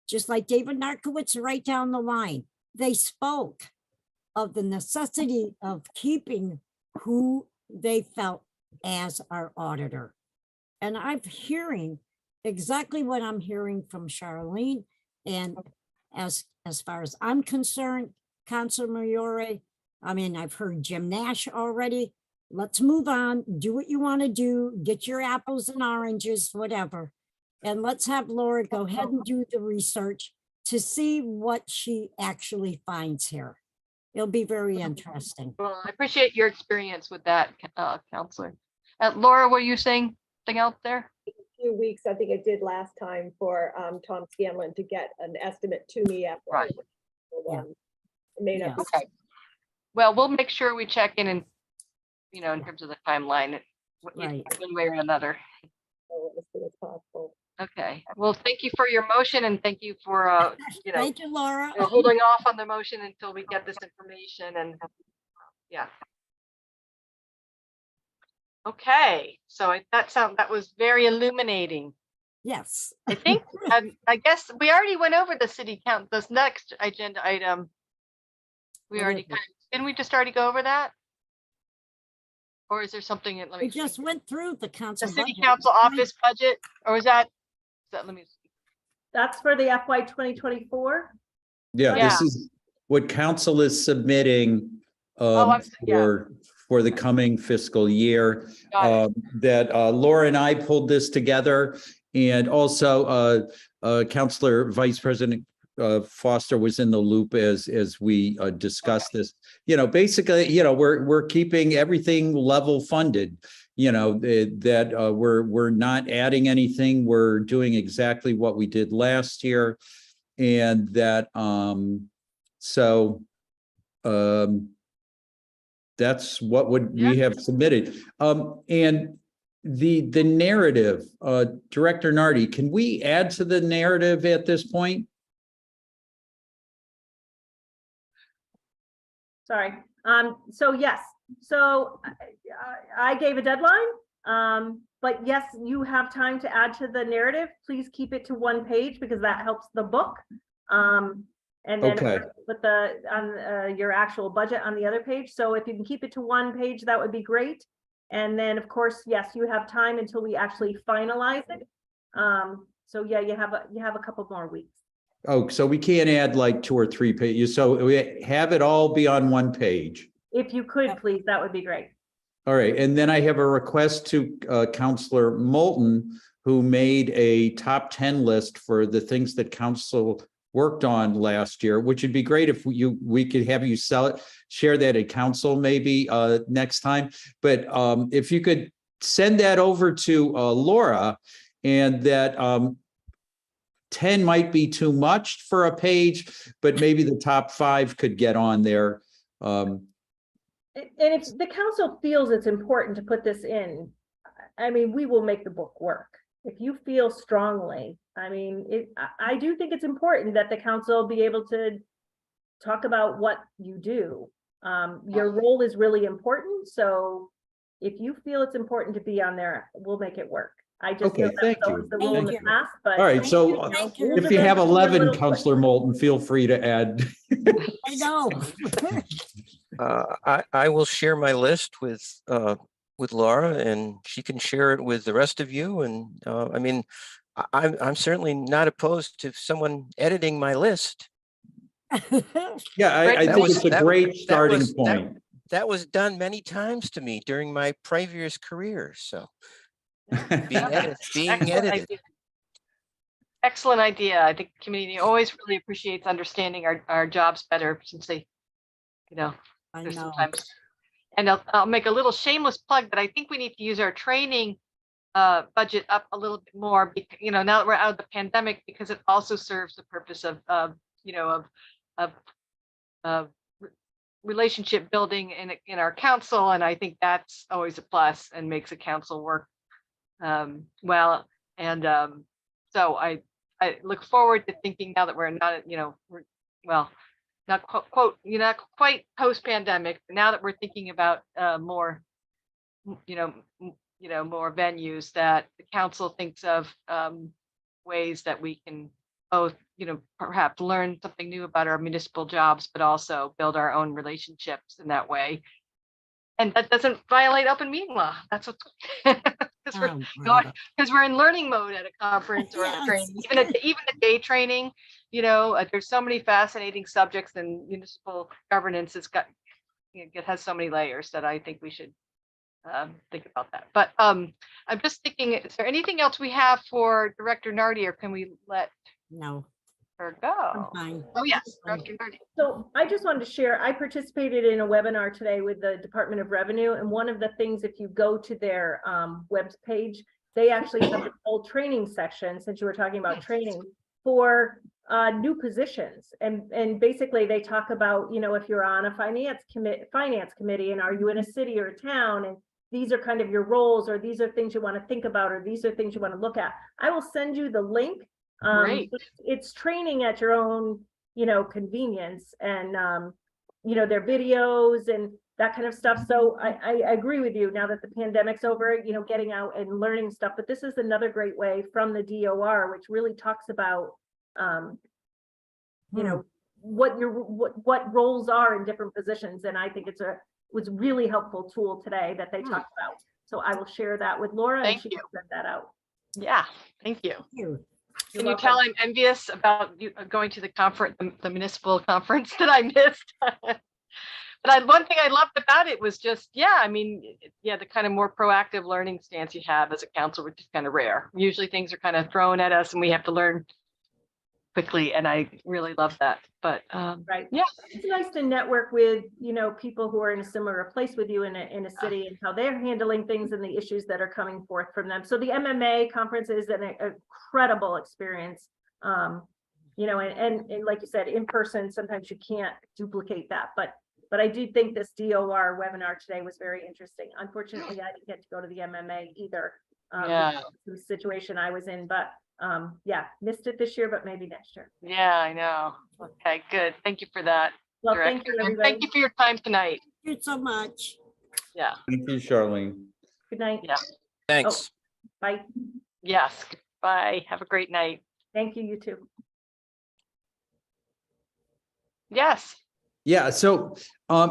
Just like David Narkowitz right down the line, they spoke of the necessity of keeping who they felt as our auditor. And I'm hearing exactly what I'm hearing from Charlene. And as far as I'm concerned, Councilor Mayor, I've heard Jim Nash already. Let's move on, do what you want to do, get your apples and oranges, whatever. And let's have Laura go ahead and do the research to see what she actually finds here. It'll be very interesting. Well, I appreciate your experience with that, Counselor. Laura, were you saying something else there? Few weeks, I think it did last time for Tom Scanlon to get an estimate to me after. Right. Yeah. It may not be Okay. Well, we'll make sure we check in and, in terms of the timeline, Right. one way or another. so as soon as possible. Okay, well, thank you for your motion and thank you for, Thank you, Laura. holding off on the motion until we get this information and, yeah. Okay, so that was very illuminating. Yes. I think, I guess we already went over the city count, this next agenda item. We What already, is it? didn't we just already go over that? Or is there something, let We me, just went through the the council. city budget. council office budget, or is that, let me, That's for the FY 2024. Yeah, Yeah. this is what council is submitting yeah. for the coming fiscal year. Got it. That Laura and I pulled this together, and also Councilor Vice President Foster was in the loop as we discussed this. Basically, we're keeping everything level funded. That we're not adding anything. We're doing exactly what we did last year, and that that's what we have submitted. And the narrative, Director Nardi, can we add to the narrative at this point? Sorry. So yes, so I gave a deadline. But yes, you have time to add to the narrative. Please keep it to 1 page because that helps the book. And then Okay. put on your actual budget on the other page. So if you can keep it to 1 page, that would be great. And then of course, yes, you have time until we actually finalize it. So yeah, you have a couple more weeks. Oh, so we can't add like 2 or 3 pages. So we have it all be on one page. If you could, please, that would be great. All right. And then I have a request to Counselor Moulton, who made a top 10 list for the things that council worked on last year, which would be great if we could have you share that at council maybe next time. But if you could send that over to Laura, and that 10 might be too much for a page, but maybe the top 5 could get on there. And if the council feels it's important to put this in, I mean, we will make the book work. If you feel strongly, I mean, I do think it's important that the council be able to talk about what you do. Your role is really important. So if you feel it's important to be on there, we'll make it work. I just know Okay, that thank was you. always the rule in the Thank you. past, but. All right, so Thank you. if you have 11, Counselor Moulton, feel free to add. I know. I will share my list with Laura, and she can share it with the rest of you. And I mean, I'm certainly not opposed to someone editing my list. Yeah, I think it's a great starting was- point. That was done many times to me during my previous career. So being Excellent edited. idea. Excellent idea. I think the community always really appreciates understanding our jobs better, since they, I there's know. sometimes. And I'll make a little shameless plug, but I think we need to use our training budget up a little bit more, because, now that we're out of the pandemic, because it also serves the purpose of relationship building in our council. And I think that's always a plus and makes a council work well. And so I look forward to thinking, now that we're not, not quote, not quite post-pandemic, but now that we're thinking about more, more venues, that the council thinks of ways that we can both, perhaps learn something new about our municipal jobs, but also build our own relationships in that way. And that doesn't violate open meeting law. That's what's because we're in learning mode at a conference or a training, even a day training. There's so many fascinating subjects, and municipal governance it has so many layers that I think we should think about that. But I'm just thinking, is there anything else we have for Director Nardi, or can we let No, her I'm go? fine. Oh, yes, fine. Director Nardi. So I just wanted to share, I participated in a webinar today with the Department of Revenue. And one of the things, if you go to their web page, they actually have a whole training section, since you were talking about training, for new positions. And basically they talk about, if you're on a finance committee, and are you in a city or a town, and these are kind of your roles, or these are things you want to think about, or these are things you want to look at. I will send you the link. Great. It's training at your own, convenience, and their videos and that kind of stuff. So I agree with you, now that the pandemic's over, getting out and learning stuff. But this is another great way from the DOR, which really talks about, what roles are in different positions. And I think it was really helpful tool today that they talked about. So I will share that with Laura, and she can send that out. Yeah, thank you. You. Can you tell I'm envious about you going to the conference, the municipal conference that I missed? But one thing I loved about it was just, the kind of more proactive learning stance you have as a council, which is kind of rare. Usually things are kind of thrown at us and we have to learn quickly, and I really love that. But right, yeah, it's nice to network with people who are in a similar place with you in a city, and how they're handling things and the issues that are coming forth from them. So the MMA conference is an incredible experience, and like you said, in person sometimes you can't duplicate that, but I do think this DOR webinar today was very interesting. Unfortunately, I didn't get to go to the MMA either. The situation I was in, but missed it this year, but maybe next year. Yeah, I know. Okay, good. Thank you for that. Well, Director. thank you, And everybody. thank you for your time tonight. Thank you so much. Yeah. Thank you, Charlene. Good night. Yeah. Thanks. Bye. Yes. Bye. Have a great night. Thank you, you too. Yes. Yeah, so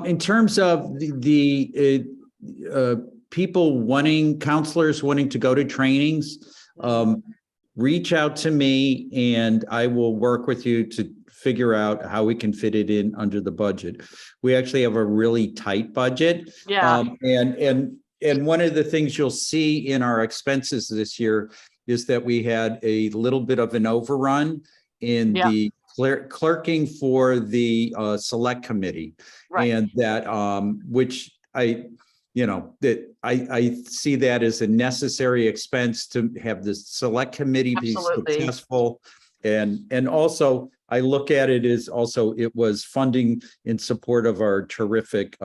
in terms of the people counselors wanting to go to trainings, reach out to me and I will work with you to figure out how we can fit it in under the budget. We actually have a really tight budget. Yeah, And one of the things you'll see in our expenses this year is that we had a little bit of an overrun in Yeah. the clerking for the select committee. right. And that, which I see that as a necessary expense to have the select committee be Absolutely. successful. And also, I look at it as also, it was funding in support of our terrific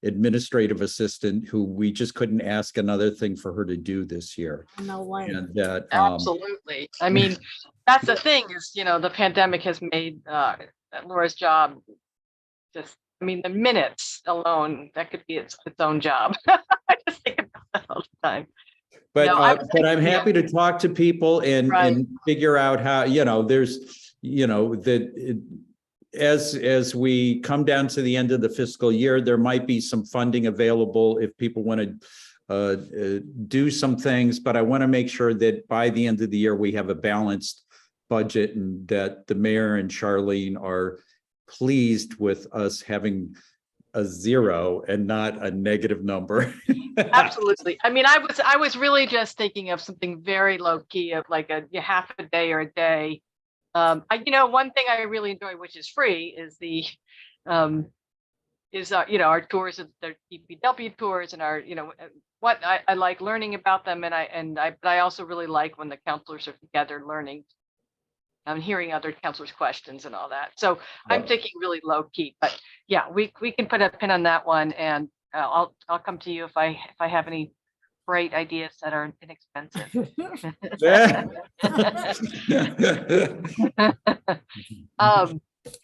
administrative assistant, who we just couldn't ask another thing for her to do this year. No way. And that, Absolutely. I mean, that's the thing is, the pandemic has made Laura's job just, I mean, the minutes alone, that could be its own job. I just think about that all the time. But, No, I was but I'm thinking, happy to talk to people and Right. figure out how, there's, that as we come down to the end of the fiscal year, there might be some funding available if people want to do some things, but I want to make sure that by the end of the year, we have a balanced budget and that the mayor and Charlene are pleased with us having a zero and not a negative number. Absolutely. I mean, I was really just thinking of something very low key of like a half a day or a day. One thing I really enjoy, which is free, is our tours of the DPW tours and our, what I like learning about them. But I also really like when the counselors are together learning. Hearing other counselors' questions and all that. So I'm thinking really low key, but yeah, we can put a pin on that one, and I'll come to you if I have any great ideas that are inexpensive.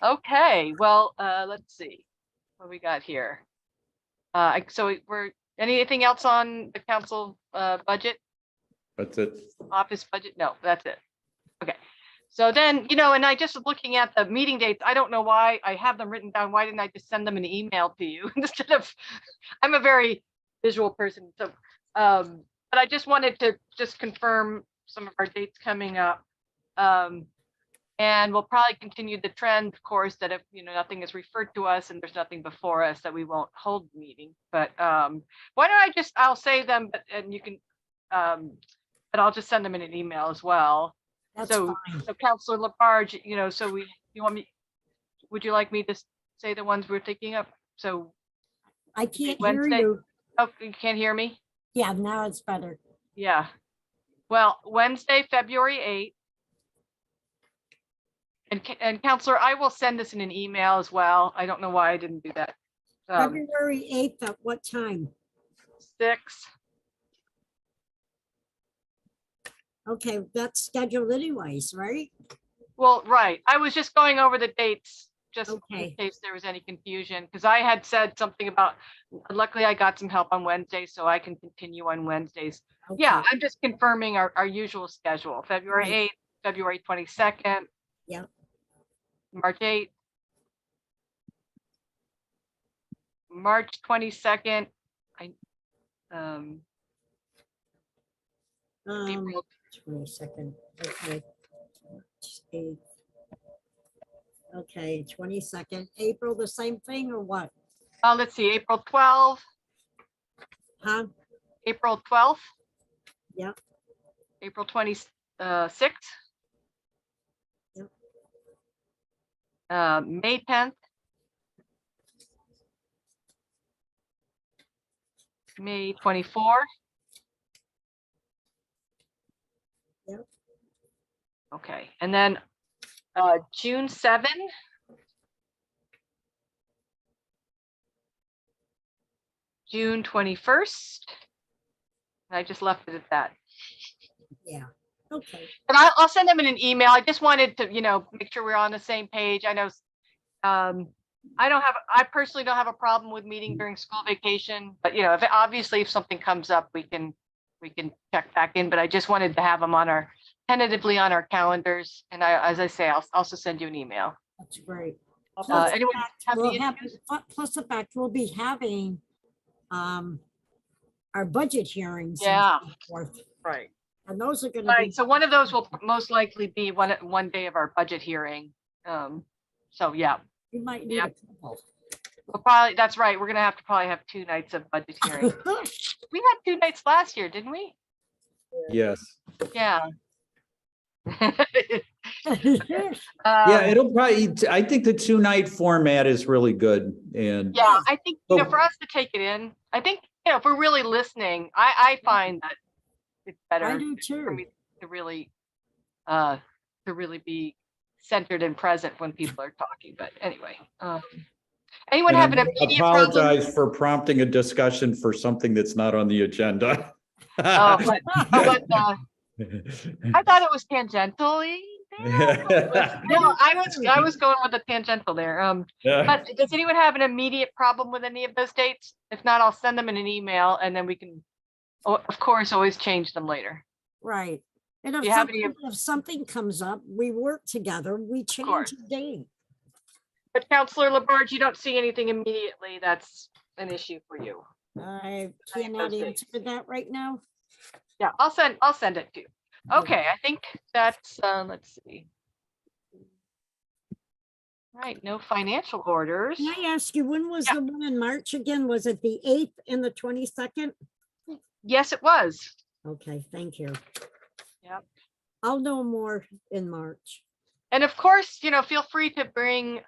Okay, well, let's see what we got here. So anything else on the council budget, That's it. office budget? No, that's it. Okay. So then, and I just was looking at the meeting dates. I don't know why I have them written down. Why didn't I just send them an email to you instead of, I'm a very visual person. So, but I just wanted to just confirm some of our dates coming up. And we'll probably continue the trend, of course, that if, nothing is referred to us and there's nothing before us, that we won't hold the meeting. But why don't I'll say them, and you can, but I'll just send them in an email as well. That's So fine. Councilor Lafarge, would you like me to say the ones we're thinking of? So, I can't hear Wednesday? you. oh, you can't hear me? Yeah, now it's better. Yeah. Well, Wednesday, February 8th. And Councilor, I will send this in an email as well. I don't know why I didn't do that. February 8th at what time? 6. Okay, that's scheduled anyways, right? Well, right. I was just going over the dates just in Okay. case there was any confusion, because I had said something about, luckily I got some help on Wednesday, so I can continue on Wednesdays. Yeah, Okay. I'm just confirming our usual schedule, February Right. 8th, February 22nd. Yep. March 8th. March 22nd. April 22nd, okay. March 8th. Okay, 22nd, April, the same thing or what? let's see, April 12th, Huh? April 12th. Yep. April 26th. Yep. May 10th. May 24th. Yep. Okay, and then June 7. June 21st. I just left it at that. Yeah, okay. But I'll send them in an email. I just wanted to, make sure we're on the same page. I know, I personally don't have a problem with meeting during school vacation, but if something comes up, we can check back in, but I just wanted to have them tentatively on our calendars. And as I say, I'll also send you an email. That's great. Anyone have We'll any have, issues? plus the fact we'll be having our budget hearings. and Yeah. so forth. Right. And those are gonna Right, be, so one of those will most likely be one day of our budget hearing. So yeah, we might need yeah. a couple. we'll probably, that's right, we're gonna have to probably have 2 nights of budget hearing. We had 2 nights last year, didn't we? Yes. Yeah. Yeah, Um, it'll probably, I think the 2-night format is really good and. Yeah, I think, So- for us to take it in, I think, if we're really listening, I find that it's I better do for too. me to really be centered and present when people are talking, but anyway. Anyone And have an I immediate problem? apologize for prompting a discussion for something that's not on the agenda. Oh, but I thought it was tangentially there. No, I was going with the tangential there. But does anyone have an immediate problem with any of those dates? If not, I'll send them in an email and then we can, of course, always change them later. Right. And you have any- if something comes up, we work together, we change course. the date. But Counselor Labarge, you don't see anything immediately that's an issue for you. I Right, cannot those answer that right now. Yeah, I'll send it to you. Okay, I think that's, let's see. Right, no financial orders. Can I ask you, when was Yeah. the one in March again? Was it the 8th and the 22nd? Yes, it was. Okay, thank you. Yep. I'll know more in March. And of course, feel free to bring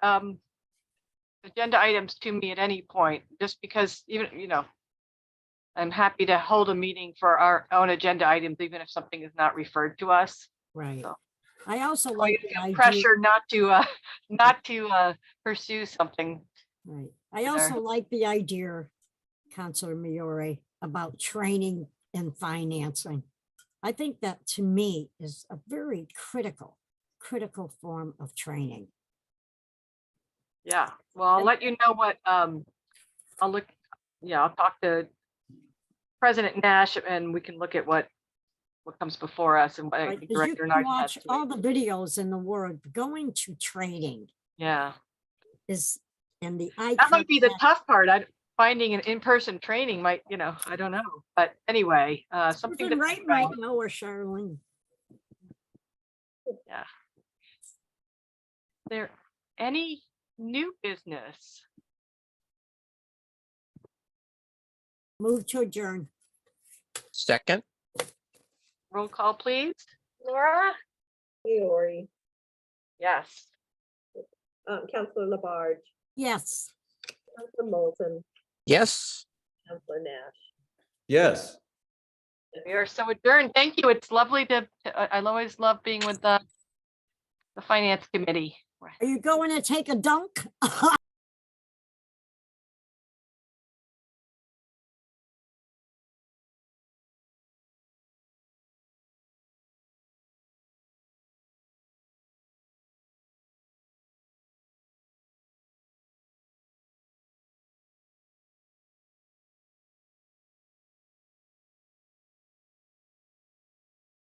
agenda items to me at any point, just because even, I'm happy to hold a meeting for our own agenda items, even if something is not referred to us. Right. So- I also Or like you the feel idea. pressure not to pursue something. Right. I there. also like the idea, Councilor Miore, about training and financing. I think that to me is a very critical form of training. Yeah, well, I'll let you know what, I'll talk to President Nash and we can look at what comes before us and what I Right? think 'Cause you Director can Knight has watch to. all the videos in the world. Going to training Yeah, is, and the that might be the contact- tough part. Finding an in-person training might, I don't know, but anyway, something to Susan think Wright about. might know, or Charlene. Yeah. Is there any new business? Move to adjourn. Second, Roll call, please. Laura? Leori, Yes. Counselor Labarge, Yes. Counselor Moulton, yes. Counselor Nash. Yes. We are so adjourned. Thank you. It's lovely I always love being with the Finance Committee. Are you going to take a dunk?